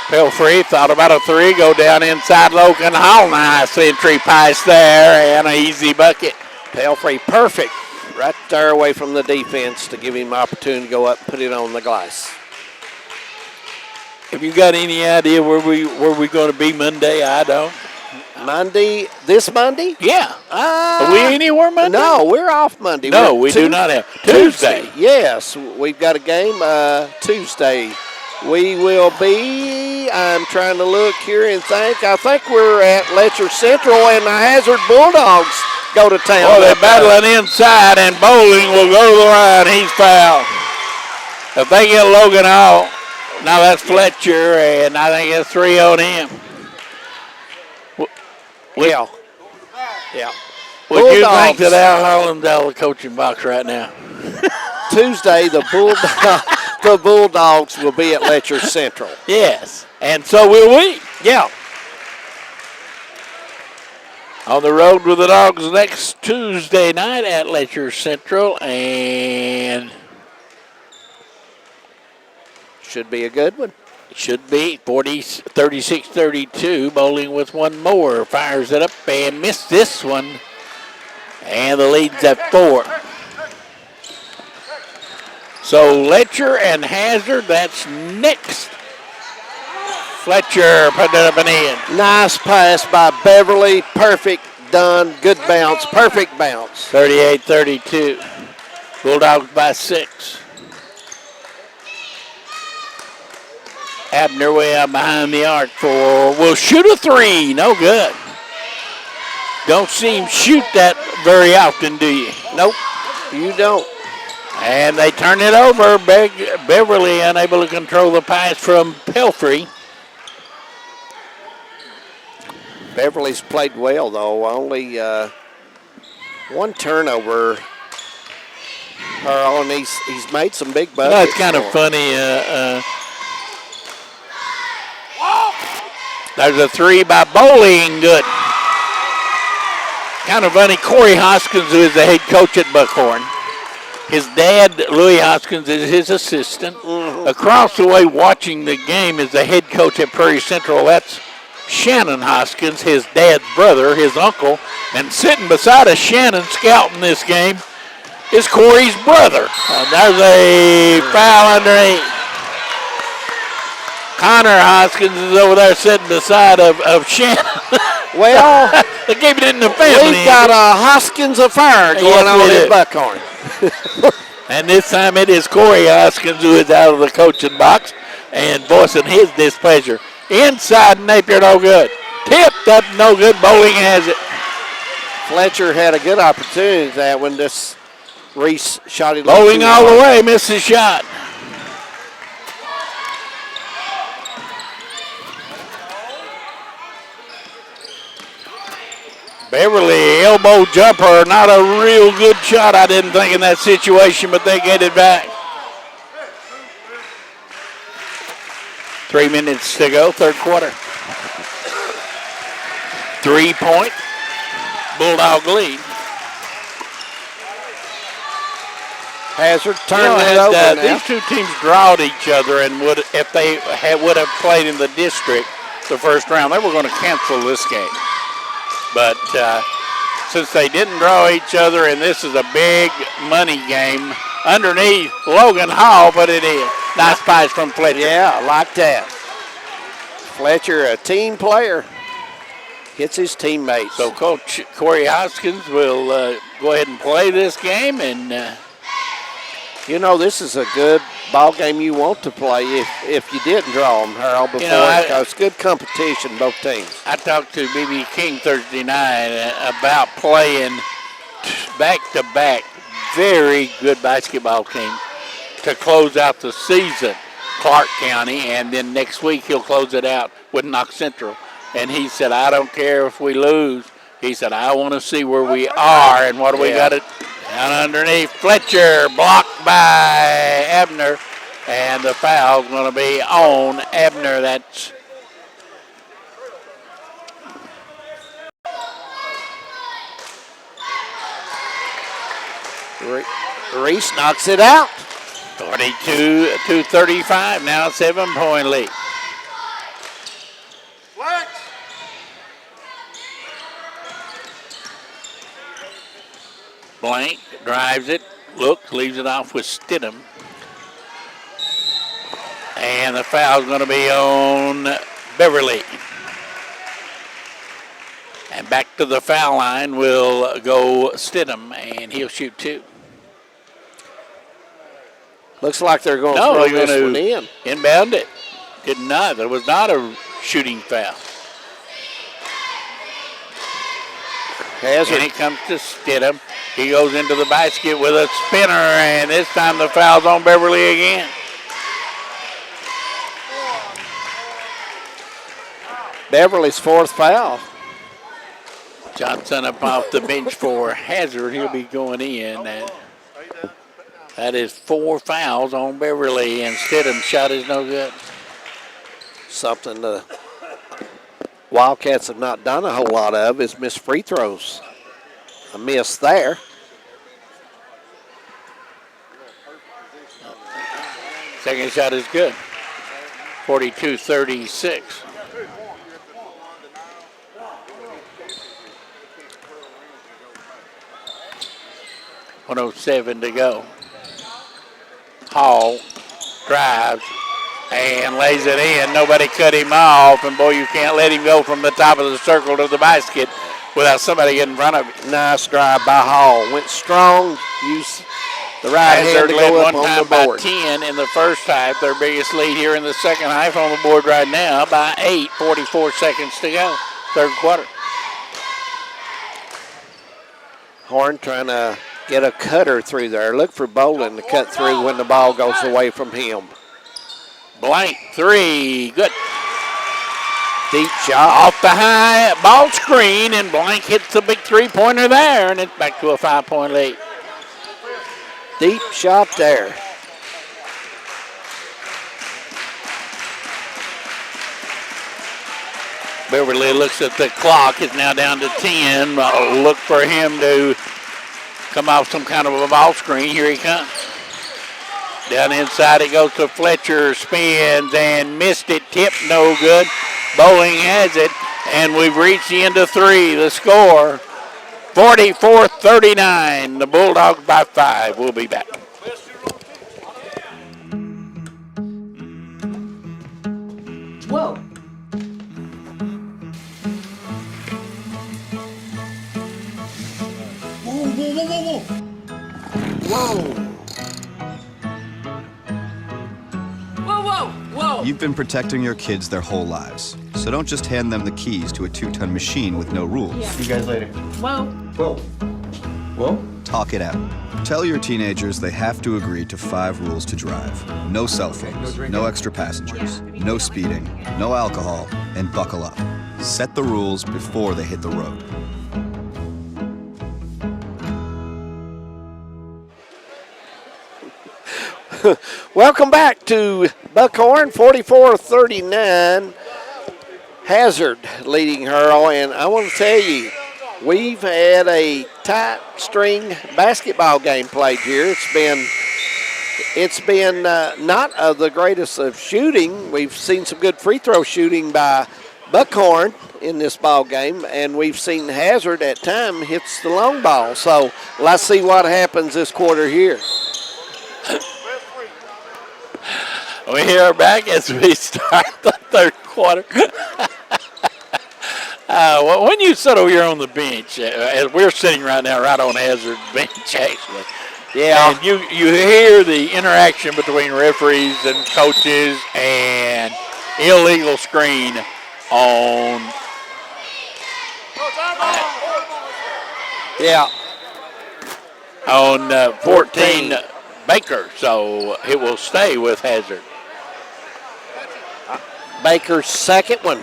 Pelfrey thought about a 3, go down inside Logan Hall. Nice entry pass there and an easy bucket. Pelfrey perfect right there away from the defense to give him an opportunity to go up and put it on the glass. Have you got any idea where we going to be Monday? I don't. Monday, this Monday? Yeah. Are we anywhere Monday? No, we're off Monday. No, we do not have. Tuesday. Yes, we've got a game Tuesday. We will be, I'm trying to look here and think. I think we're at Letcher Central, and the Hazard Bulldogs go to town. Oh, they're battling inside, and Bowling will go to the line. He's fouled. If they get Logan out, now that's Fletcher, and I think it's 3 on him. Well, Yeah. What do you think that Al Holland's out of the coaching box right now? Tuesday, the Bulldogs will be at Letcher Central. Yes, and so will we. Yeah. On the road with the Dogs next Tuesday night at Letcher Central, and should be a good one. Should be 36-32. Bowling with one more. Fires it up and missed this one. And the lead's at 4. So Letcher and Hazard, that's next. Fletcher put it up and in. Nice pass by Beverly. Perfect done. Good bounce. Perfect bounce. 38-32. Bulldogs by 6. Abner way out behind the arc will shoot a 3. No good. Don't see him shoot that very often, do you? Nope, you don't. And they turn it over. Beverly unable to control the pass from Pelfrey. Beverly's played well, though. Only one turnover. And he's made some big buckets. No, it's kind of funny. There's a 3 by Bowling. Good. Kind of funny. Corey Hoskins, who is the head coach at Buckhorn. His dad, Louis Hoskins, is his assistant. Mm-hmm. Across the way watching the game is the head coach at Prairie Central. That's Shannon Hoskins, his dad's brother, his uncle. And sitting beside of Shannon scouting this game is Corey's brother. And there's a foul underneath. Connor Hoskins is over there sitting beside of Shannon. Well, they gave it in the family. We've got a Hoskins affair going on in Buckhorn. And this time it is Corey Hoskins who is out of the coaching box and voicing his displeasure. Inside Napier, no good. Tipped up, no good. Bowling has it. Fletcher had a good opportunity that when this Reese shot it. Bowling all the way, missed the shot. Beverly, elbow jumper, not a real good shot, I didn't think, in that situation, but they get it back. 3 minutes to go, third quarter. 3-point Bulldog lead. Hazard turning it over now. These two teams drawed each other, and if they would have played in the district the first round, they were going to cancel this game. But since they didn't draw each other, and this is a big money game, underneath Logan Hall, but it is. Nice pass from Fletcher. Yeah, I like that. Fletcher, a team player, hits his teammates. So Coach Corey Hoskins will go ahead and play this game. And this is a good ball game you want to play if you didn't draw them, Harold, before. It's good competition, both teams. I talked to B.B. King Thursday night about playing back-to-back very good basketball teams to close out the season. Clark County, and then next week he'll close it out with Knox Central. And he said, I don't care if we lose. He said, I want to see where we are, and what do we got it down underneath. Fletcher blocked by Abner, and the foul's going to be on Abner. That's Reese knocks it out. 42-35, now a 7-point lead. What? Blank drives it, looks, leaves it off with Stidham. And the foul's going to be on Beverly. And back to the foul line will go Stidham, and he'll shoot 2. Looks like they're going to throw this one in. Inbound it. Did not. There was not a shooting foul. Hazard. And it comes to Stidham. He goes into the basket with a spinner, and this time the foul's on Beverly again. Beverly's fourth foul. Johnson up off the bench for Hazard. He'll be going in. That is 4 fouls on Beverly, and Stidham's shot is no good. Something the Wildcats have not done a whole lot of is miss free throws. A miss there. Second shot is good. 42-36. .107 to go. Hall drives and lays it in. Nobody cut him off, and boy, you can't let him go from the top of the circle to the basket without somebody getting in front of him. Nice drive by Hall. Went strong. Used the right hand to go up on the board. By 10 in the first half. Their biggest lead here in the second half on the board right now by 8. 44 seconds to go. Third quarter. Horn trying to get a cutter through there. Look for Bolin to cut through when the ball goes away from him. Blank three. Good. Deep shot. Off the high ball screen, and Blank hits the big three-pointer there, and it's back to a 5-point lead. Deep shot there. Beverly looks at the clock. It's now down to 10. Look for him to come off some kind of a ball screen. Here he comes. Down inside it goes to Fletcher. Spins and missed it. Tip no good. Bowling has it. And we've reached the end of 3. The score, 44-39. The Bulldogs by 5. We'll be back. Whoa. Whoa! You've been protecting your kids their whole lives, so don't just hand them the keys to a 2-ton machine with no rules. Yeah. See you guys later. Whoa. Talk it out. Tell your teenagers they have to agree to 5 rules to drive. No cell phones, no extra passengers, no speeding, no alcohol, and buckle up. Set the rules before they hit the road. Welcome back to Buckhorn, 44-39. Hazard leading Hurl, and I want to tell you, we've had a tight string basketball game played here. It's been not of the greatest of shooting. We've seen some good free throw shooting by Buckhorn in this ball game, and we've seen Hazard at time hits the long ball. So let's see what happens this quarter here. We are back as we start the third quarter. When you settle here on the bench, as we're sitting right now, right on Hazard's bench, actually. Yeah. And you hear the interaction between referees and coaches and illegal screen on. Yeah. On 14 Baker, so it will stay with Hazard. Baker's second one.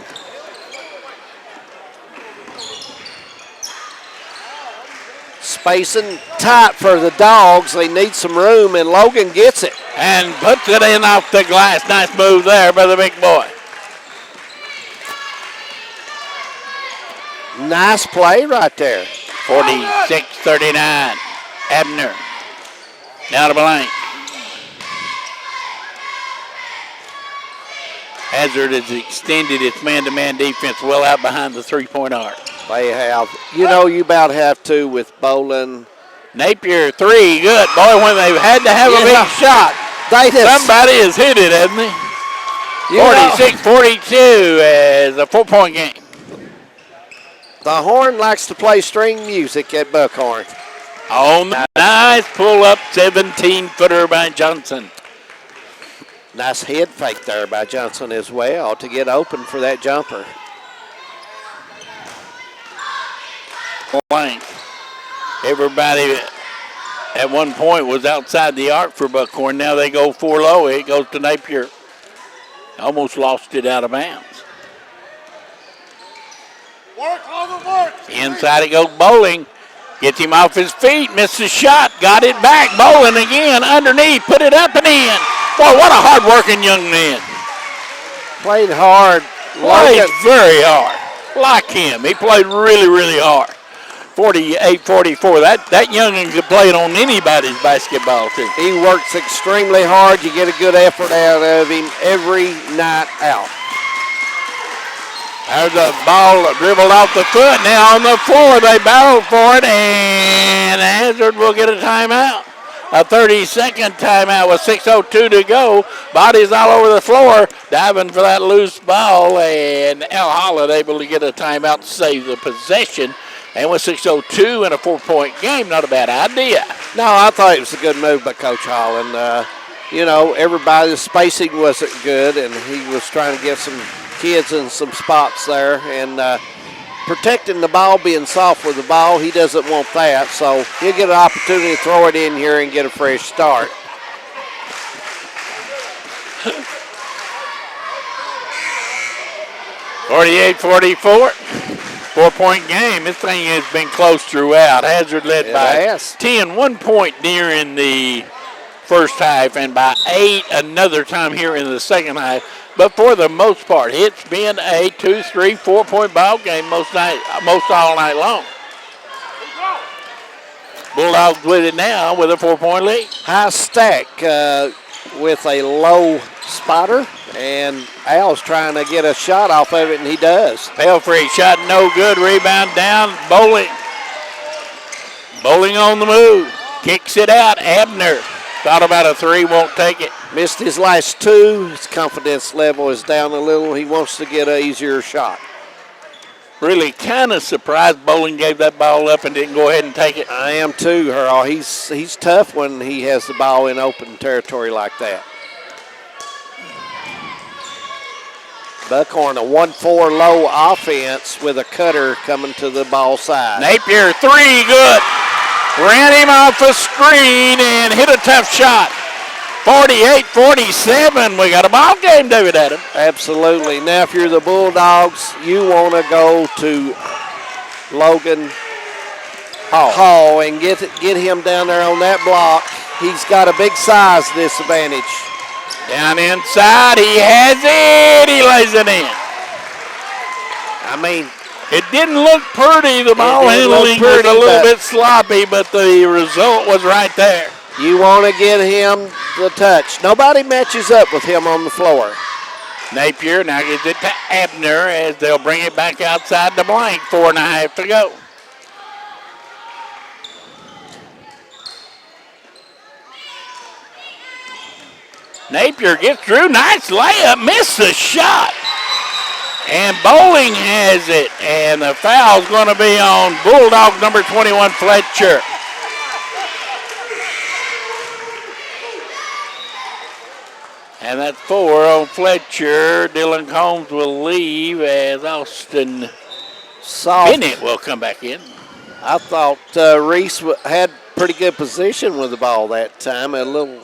Spacing tight for the Dogs. They need some room, and Logan gets it. And puts it in off the glass. Nice move there by the big boy. Nice play right there. 46-39. Abner. Now to Blank. Hazard has extended its man-to-man defense well out behind the three-point arc. They have. You know you about have to with Bolin. Napier, 3, good. Boy, when they've had to have a big shot, somebody has hit it, hasn't he? 46-42 as a 4-point game. The Horn likes to play string music at Buckhorn. On the nice pull-up 17-footer by Johnson. Nice head fake there by Johnson as well to get open for that jumper. Blank. Everybody at one point was outside the arc for Buckhorn. Now they go 4 low. It goes to Napier. Almost lost it out of bounds. Inside it goes Bowling. Gets him off his feet, missed the shot, got it back. Bowling again, underneath, put it up and in. Boy, what a hard-working young man. Played hard. Played very hard. Like him. He played really, really hard. 48-44. That youngin could play it on anybody's basketball team. He works extremely hard. You get a good effort out of him every night out. There's a ball dribbled off the foot. Now on the floor, they battled for it, and Hazard will get a timeout. A 30-second timeout with 6:02 to go. Bodies all over the floor, diving for that loose ball, and Al Holland able to get a timeout to save the possession. And with 6:02 and a 4-point game, not a bad idea. No, I thought it was a good move by Coach Holland. Everybody's spacing wasn't good, and he was trying to get some kids in some spots there. And protecting the ball, being soft with the ball, he doesn't want that. So he'll get an opportunity to throw it in here and get a fresh start. (48-44). 4-point game. This thing has been close throughout. Hazard led by 10, 1 point during the first half, and by 8 another time here in the second half. But for the most part, it's been a 2, 3, 4-point ball game most all night long. Bulldogs with it now with a 4-point lead. High stack with a low spotter. And Al's trying to get a shot off of it, and he does. Pelfrey shot no good. Rebound down. Bowling. Bowling on the move. Kicks it out. Abner thought about a three, won't take it. Missed his last two. His confidence level is down a little. He wants to get an easier shot. Really kind of surprised Bowling gave that ball up and didn't go ahead and take it. I am too, Earl. He's tough when he has the ball in open territory like that. Buckhorn, a 1-4 low offense with a cutter coming to the ball side. Napier, three, good. Ran him off the screen and hit a tough shot. 48-47. We got a ball game, David Adam. Absolutely. Now, if you're the Bulldogs, you want to go to Logan Hall and get him down there on that block. He's got a big size disadvantage. Down inside, he has it. He lays it in. I mean, it didn't look pretty. The ball handling was a little bit sloppy, but the result was right there. You want to get him the touch. Nobody matches up with him on the floor. Napier now gives it to Abner as they'll bring it back outside the blank. 4.5 to go. Napier gets through. Nice layup. Missed the shot. And Bowling has it. And the foul's going to be on Bulldog number 21, Fletcher. And that's 4 on Fletcher. Dylan Combs will leave as Austin Bennett will come back in. I thought Reese had pretty good position with the ball that time. A little,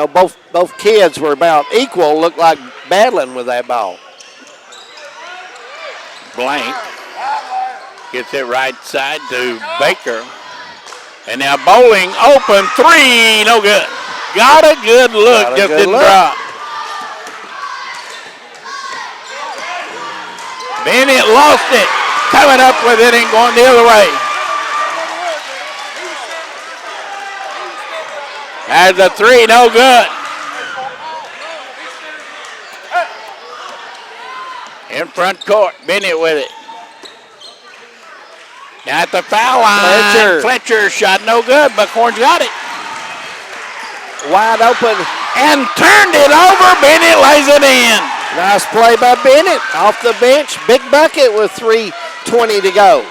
both kids were about equal. Looked like battling with that ball. Blank gets it right side to Baker. And now Bowling open three, no good. Got a good look, just didn't drop. Bennett lost it. Coming up with it and going the other way. There's a three, no good. In front court, Bennett with it. Now at the foul line, Fletcher shot no good. Buckhorn's got it. Wide open. And turned it over. Bennett lays it in. Nice play by Bennett. Off the bench. Big bucket with 3:20 to go.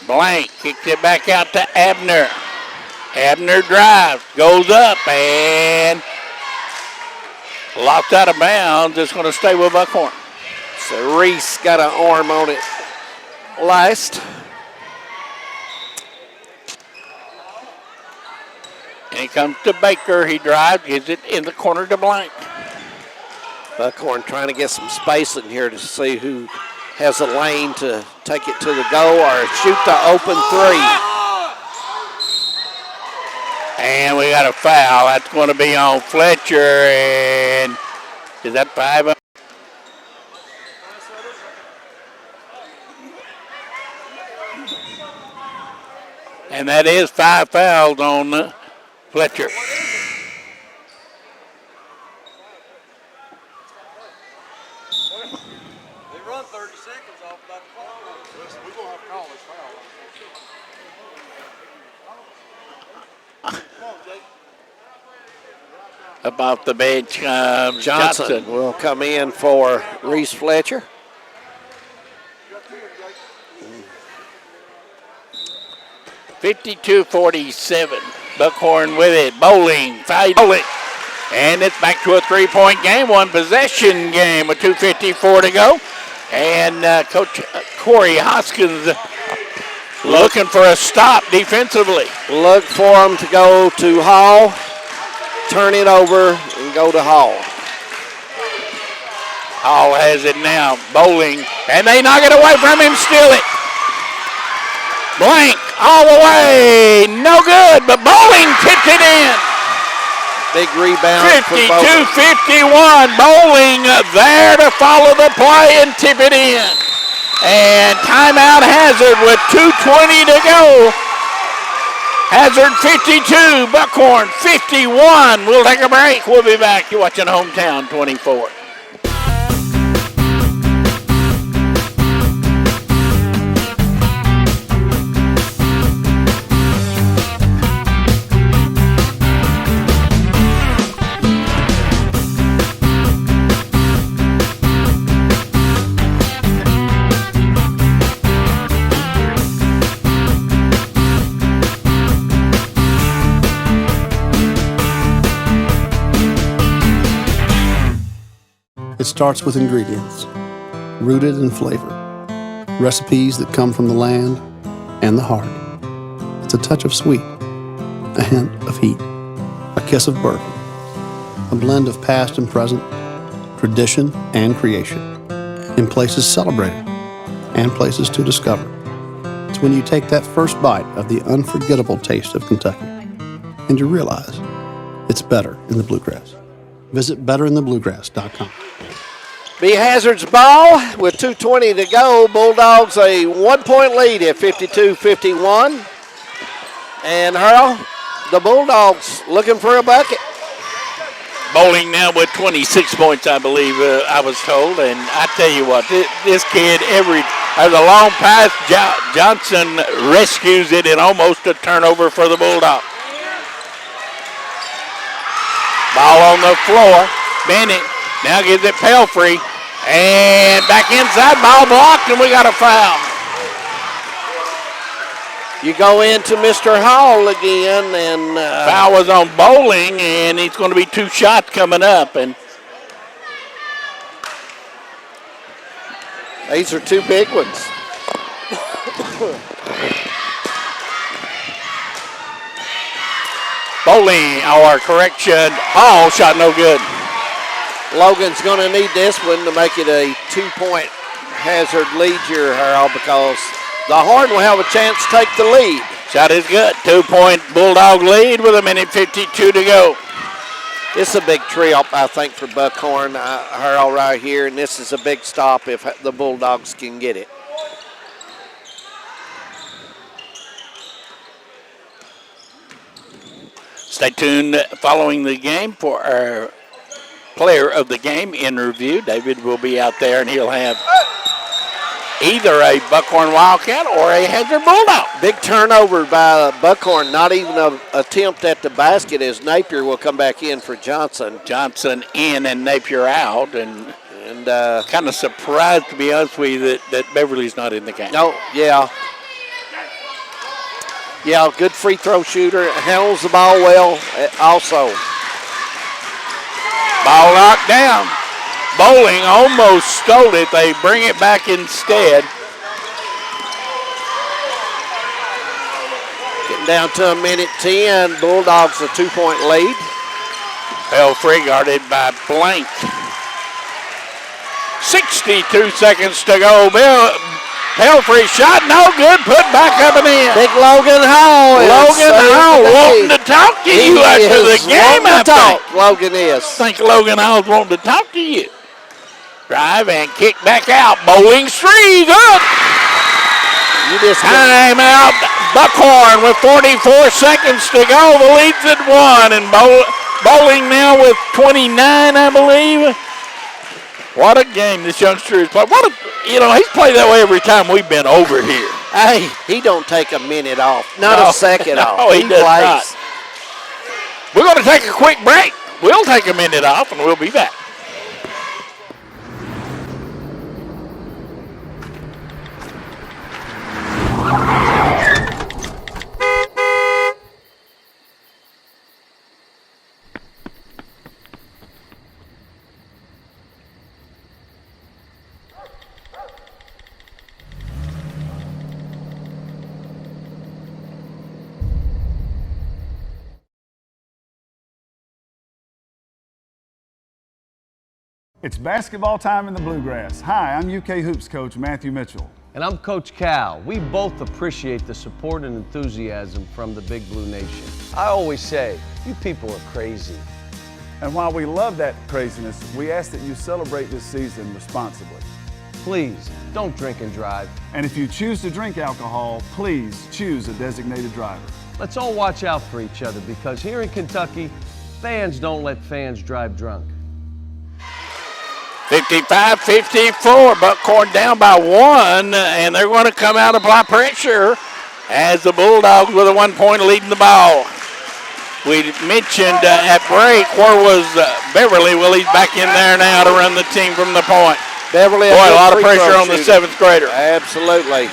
Blank kicks it back out to Abner. Abner drives, goes up, and locked out of bounds. It's going to stay with Buckhorn. So Reese got an arm on it last. And he comes to Baker. He drives, gives it in the corner to Blank. Buckhorn trying to get some space in here to see who has a lane to take it to the goal or shoot the open three. And we got a foul. That's going to be on Fletcher. And is that 5? And that is 5 fouls on Fletcher. They run 30 seconds off that foul. We're going to have to call this foul. Up off the bench, Johnson will come in for Reese Fletcher. (52-47). Buckhorn with it. Bowling. And it's back to a 3-point game. One possession game with 2:54 to go. And Coach Corey Hoskins looking for a stop defensively. Look for him to go to Hall, turn it over, and go to Hall. Hall has it now. Bowling. And they knock it away from him. Steal it. Blank all the way. No good, but Bowling tipped it in. Big rebound. 52-51. Bowling there to follow the play and tip it in. And timeout Hazard with 2:20 to go. Hazard 52, Buckhorn 51. We'll take a break. We'll be back. You're watching Hometown 24. It starts with ingredients, rooted in flavor, recipes that come from the land and the heart. It's a touch of sweet, a hint of heat, a kiss of bourbon, a blend of past and present, tradition and creation, in places celebrated and places to discover. It's when you take that first bite of the unforgettable taste of Kentucky and you realize it's better in the Bluegrass. Visit betterinthebluegrass.com. Be Hazard's ball with 2:20 to go. Bulldogs a 1-point lead at 52-51. And Earl, the Bulldogs looking for a bucket. Bowling now with 26 points, I believe I was told. And I tell you what, this kid, there's a long pass. Johnson rescues it and almost a turnover for the Bulldogs. Ball on the floor. Bennett now gives it Pelfrey. And back inside, ball blocked, and we got a foul. You go into Mr. Hall again, and foul was on Bowling, and it's going to be 2 shots coming up. And these are 2 big ones. Bowling, or correction, Hall shot no good. Logan's going to need this one to make it a 2-point Hazard lead here, Harold, because the Horn will have a chance to take the lead. Shot is good. 2-point Bulldog lead with 1:52 to go. It's a big trip, I think, for Buckhorn, Harold, right here, and this is a big stop if the Bulldogs can get it. Stay tuned following the game for our player of the game interview. David will be out there, and he'll have either a Buckhorn Wildcat or a Hazard Bulldog. Big turnover by Buckhorn, not even an attempt at the basket, as Napier will come back in for Johnson. Johnson in and Napier out, and kind of surprised, to be honest with you, that Beverly's not in the game. No, yeah. Yeah, good free throw shooter, handles the ball well also. Ball knocked down. Bowling almost stole it. They bring it back instead. Getting down to 1:10. Bulldogs a 2-point lead. Pelfrey guarded by Blank. 62 seconds to go. Pelfrey shot, no good, put back up and in. Big Logan Hall. Logan Hall wanting to talk to you after the game, I think. Logan is. I think Logan Hall's wanting to talk to you. Drive and kick back out. Bowling three, good. Time out. Buckhorn with 44 seconds to go. The lead's at 1, and Bowling now with 29, I believe. What a game this youngster has played. He's played that way every time we've been over here. Hey, he don't take a minute off. Not a second off. No, he does plays. not. We're going to take a quick break. We'll take a minute off, and we'll be back. It's basketball time in the Bluegrass. Hi, I'm UK Hoops coach Matthew Mitchell. And I'm Coach Cal. We both appreciate the support and enthusiasm from the Big Blue Nation. I always say, you people are crazy. And while we love that craziness, we ask that you celebrate this season responsibly. Please, don't drink and drive. And if you choose to drink alcohol, please choose a designated driver. Let's all watch out for each other because here in Kentucky, fans don't let fans drive drunk. 55-54, Buckhorn down by 1, and they're going to come out and apply pressure as the Bulldogs with a 1-point lead in the ball. We mentioned at break, where was Beverly? Well, he's back in there now to run the team from the point. Beverly, boy, a lot of pressure on the 7th grader. Absolutely.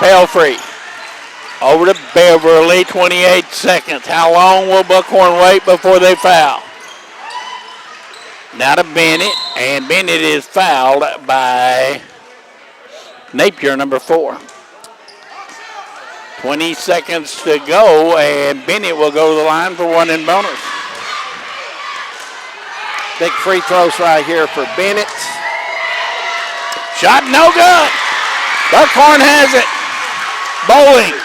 Pelfrey over to Beverly, 28 seconds. How long will Buckhorn wait before they foul? Now to Bennett, and Bennett is fouled by Napier, number 4. 20 seconds to go, and Bennett will go to the line for 1 in bonus. Big free throws right here for Bennett. Shot no good. Buckhorn has it. Bowling.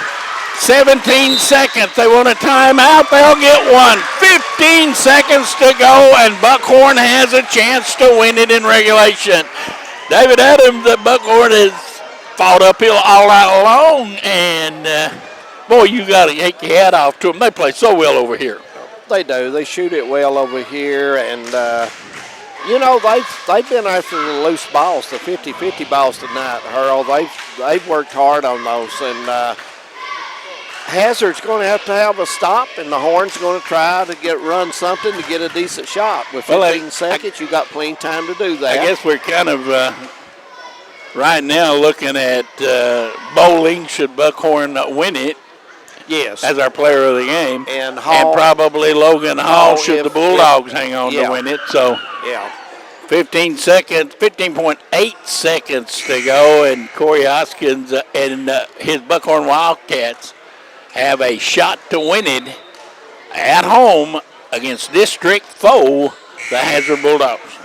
17 seconds. They want a timeout. They'll get one. 15 seconds to go, and Buckhorn has a chance to win it in regulation. David Adams, the Buckhorn has fought uphill all night long, and boy, you got to take your hat off to them. They play so well over here. They do. They shoot it well over here, and they've been after the loose balls, the 50-50 balls tonight. Earl, they've worked hard on those, and Hazard's going to have a stop, and the Horn's going to try to run something to get a decent shot. With 15 seconds, you got plenty of time to do that. I guess we're kind of right now looking at Bowling. Should Buckhorn win it? Yes. As our player of the game. And Hall. And probably Logan Hall should the Bulldogs hang on to win it. So yeah. 15.8 seconds to go, and Corey Hoskins and his Buckhorn Wildcats have a shot to win it at home against district foe, the Hazard Bulldogs.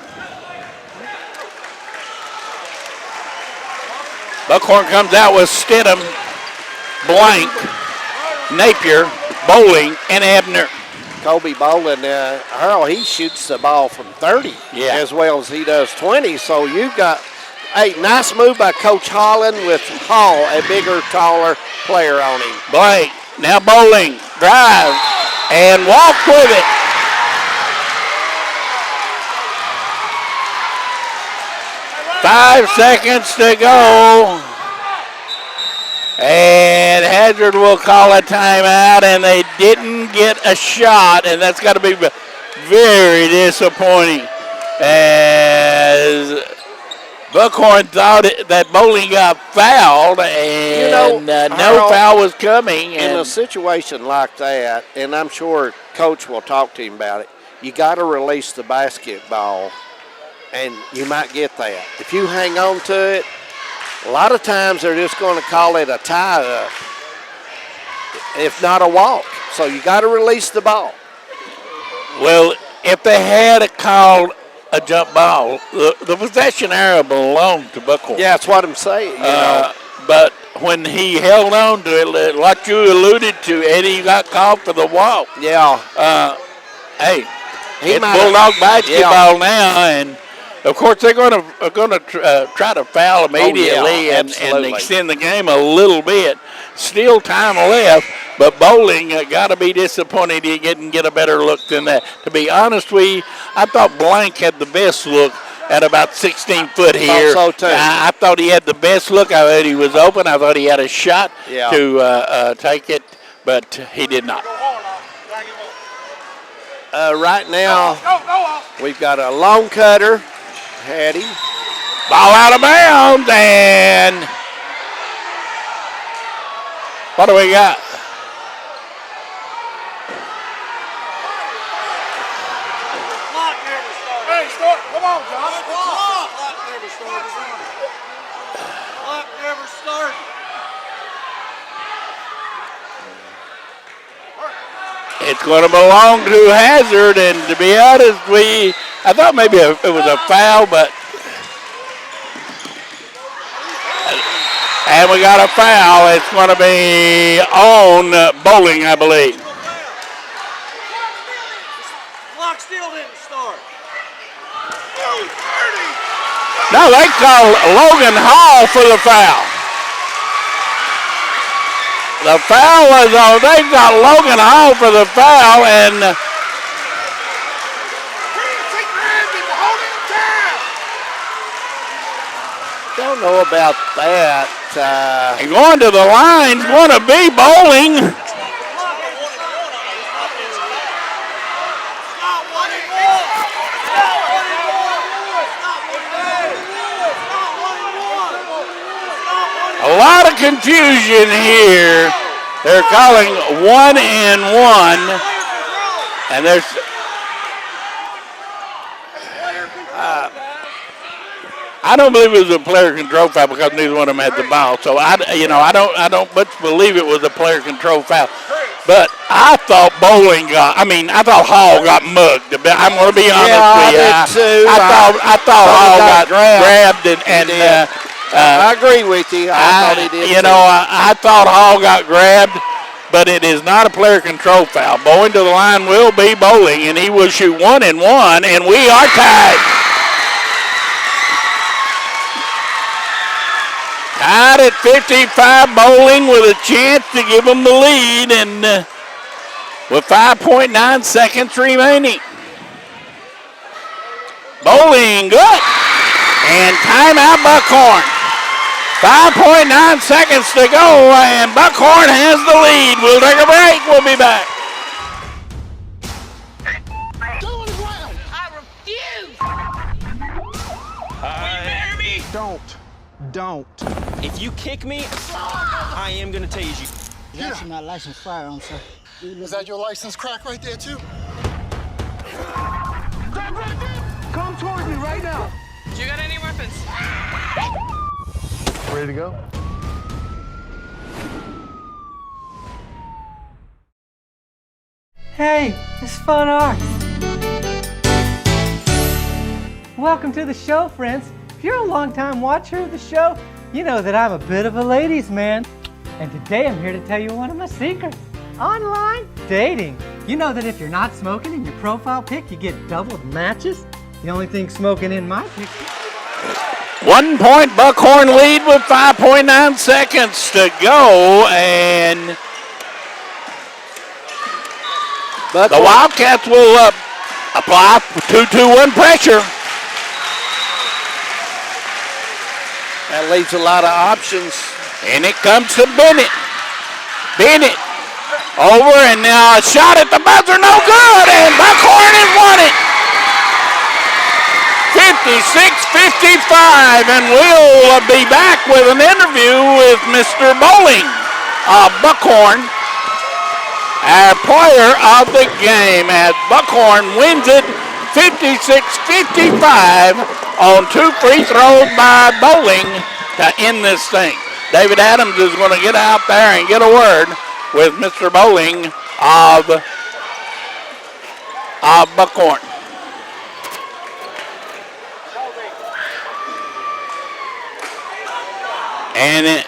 Buckhorn comes out with Stidham, Blank, Napier, Bowling, and Abner. Kobe Bowling, Earl, he shoots the ball from 30 as well as he does 20. So you've got a nice move by Coach Holland with Hall, a bigger, taller player on him. Blank, now Bowling, drive, and walk with it. Five seconds to go. And Hazard will call a timeout, and they didn't get a shot, and that's got to be very disappointing. As Buckhorn thought that Bowling got fouled, and no foul was coming. In a situation like that, and I'm sure Coach will talk to him about it, you got to release the basketball, and you might get that. If you hang on to it, a lot of times they're just going to call it a tie-up, if not a walk. So you got to release the ball. Well, if they had called a jump ball. The possession arrow belonged to Buckhorn. Yeah, that's what I'm saying. You know. But when he held on to it, like you alluded to, Eddie got called for the walk. Yeah. Hey, it's Bulldog basketball now, and of course they're going to try to foul immediately and extend the game a little bit. Still time left, but Bowling got to be disappointed he didn't get a better look than that. To be honest with you, I thought Blank had the best look at about 16 foot here. So too. I thought he had the best look. I thought he was open. I thought he had a shot to take it, but he did not. Right now, we've got a long cutter. Had him. Ball out of bounds, and what do we got? Hey, start. Come on, John. Clock never started. Clock never started. It's going to belong to Hazard, and to be honest, I thought maybe it was a foul, but and we got a foul. It's going to be on Bowling, I believe. Clock still didn't start. No, they call Logan Hall for the foul. The foul was on. They got Logan Hall for the foul, and don't know about that. And going to the line's going to be Bowling. A lot of confusion here. They're calling 1 and 1, and there's I don't believe it was a player control foul because neither one of them had the ball. So I don't much believe it was a player control foul. But I thought I thought Hall got mugged. I'm going to be honest with you. I did too. I thought Hall got grabbed and I agree with you. I thought he did. I thought Hall got grabbed, but it is not a player control foul. Going to the line will be Bowling, and he will shoot 1 and 1, and we are tied. Tied at 55, Bowling with a chance to give them the lead, and with 5.9 seconds remaining. Bowling, good. And timeout Buckhorn. 5.9 seconds to go, and Buckhorn has the lead. We'll take a break. We'll be back. Don't. If you kick me, I am gonna tase you. That's my licensed firearm, sir. Is that your license crack right there, too? Come towards me right now. Do you got any weapons? Ready to go? Hey, it's Fun Art. Welcome to the show, friends. If you're a long-time watcher of the show, you know that I'm a bit of a ladies' man. And today I'm here to tell you one of my secrets. Online dating. You know that if you're not smoking in your profile pic, you get doubled matches? The only thing smoking in my picture. 1 point Buckhorn lead with 5.9 seconds to go, and the Wildcats will apply 2-2-1 pressure. That leaves a lot of options. And it comes to Bennett. Bennett over, and now a shot at the buzzer, no good, and Buckhorn has won it. 56-55, and we'll be back with an interview with Mr. Bowling of Buckhorn, our player of the game, as Buckhorn wins it 56-55 on 2 free throws by Bowling to end this thing. David Adams is going to get out there and get a word with Mr. Bowling of Buckhorn. And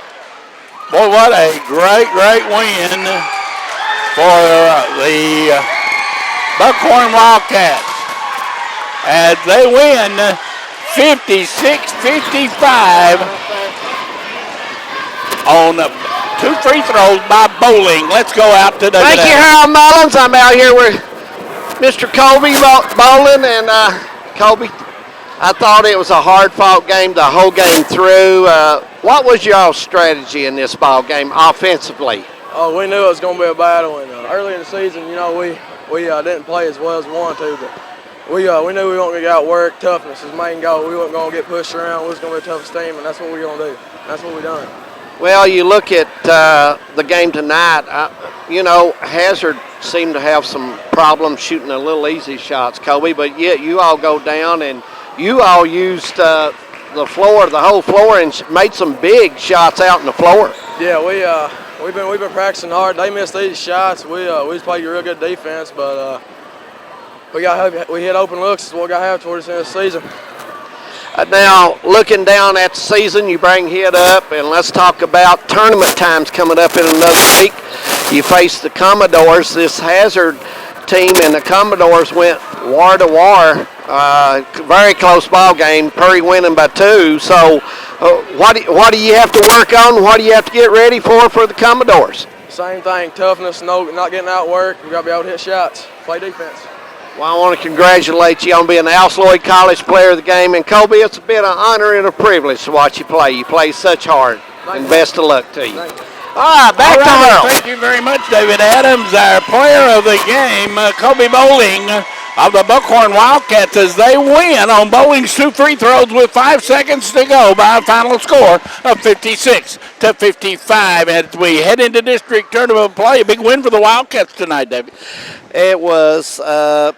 boy, what a great win for the Buckhorn Wildcats as they win 56-55 on 2 free throws by Bowling. Let's go out to the Thank you, Harold Mullins. I'm out here with Mr. Colby Bowling, and Colby, I thought it was a hard-fought game the whole game through. What was your strategy in this ball game offensively? Oh, we knew it was going to be a battle, and early in the season, we didn't play as well as we wanted to, but we knew we weren't going to get outworked. Toughness is the main goal. We weren't going to get pushed around. We was going to be the toughest team, and that's what we're going to do. That's what we done. Well, you look at the game tonight, Hazard seemed to have some problems shooting a little easy shots, Kobe, but yet you all go down and you all used the whole floor, and made some big shots out in the floor. Yeah, we've been practicing hard. They missed these shots. We just played a real good defense, but we hit open looks is what we got to have towards the end of the season. Now, looking down at the season, you bring it up, and let's talk about tournament times coming up in another week. You face the Commodores. This Hazard team and the Commodores went war to war. Very close ball game. Perry winning by 2. So, what do you have to work on? What do you have to get ready for the Commodores? Same thing. Toughness, not getting outworked. We got to be able to hit shots, play defense. Well, I want to congratulate you on being the Alice Lloyd College Player of the Game. And, Colby, it's been an honor and a privilege to watch you play. You play such hard. And best of luck to you. All right, back to Harold. Thank you very much, David Adams, our player of the game, Kobe Bowling of the Buckhorn Wildcats, as they win on Bowling's 2 free throws with 5 seconds to go by a final score of 56-55. As we head into district tournament play, a big win for the Wildcats tonight, David. It was, I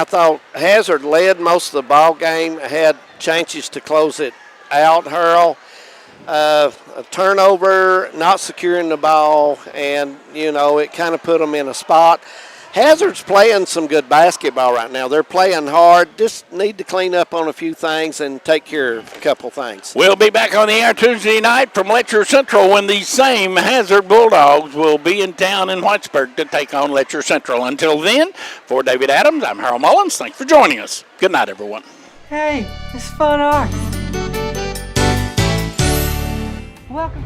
thought Hazard led most of the ball game, had chances to close it out, Harold. A turnover, not securing the ball, and, it kind of put them in a spot. Hazard's playing some good basketball right now. They're playing hard. Just need to clean up on a few things and take care of a couple things. We'll be back on the air Tuesday night from Letcher Central when these same Hazard Bulldogs will be in town in Whitesburg to take on Letcher Central. Until then, for David Adams, I'm Harold Mullins. Thanks for joining us. Good night, everyone. Hey, it's fun art. Welcome.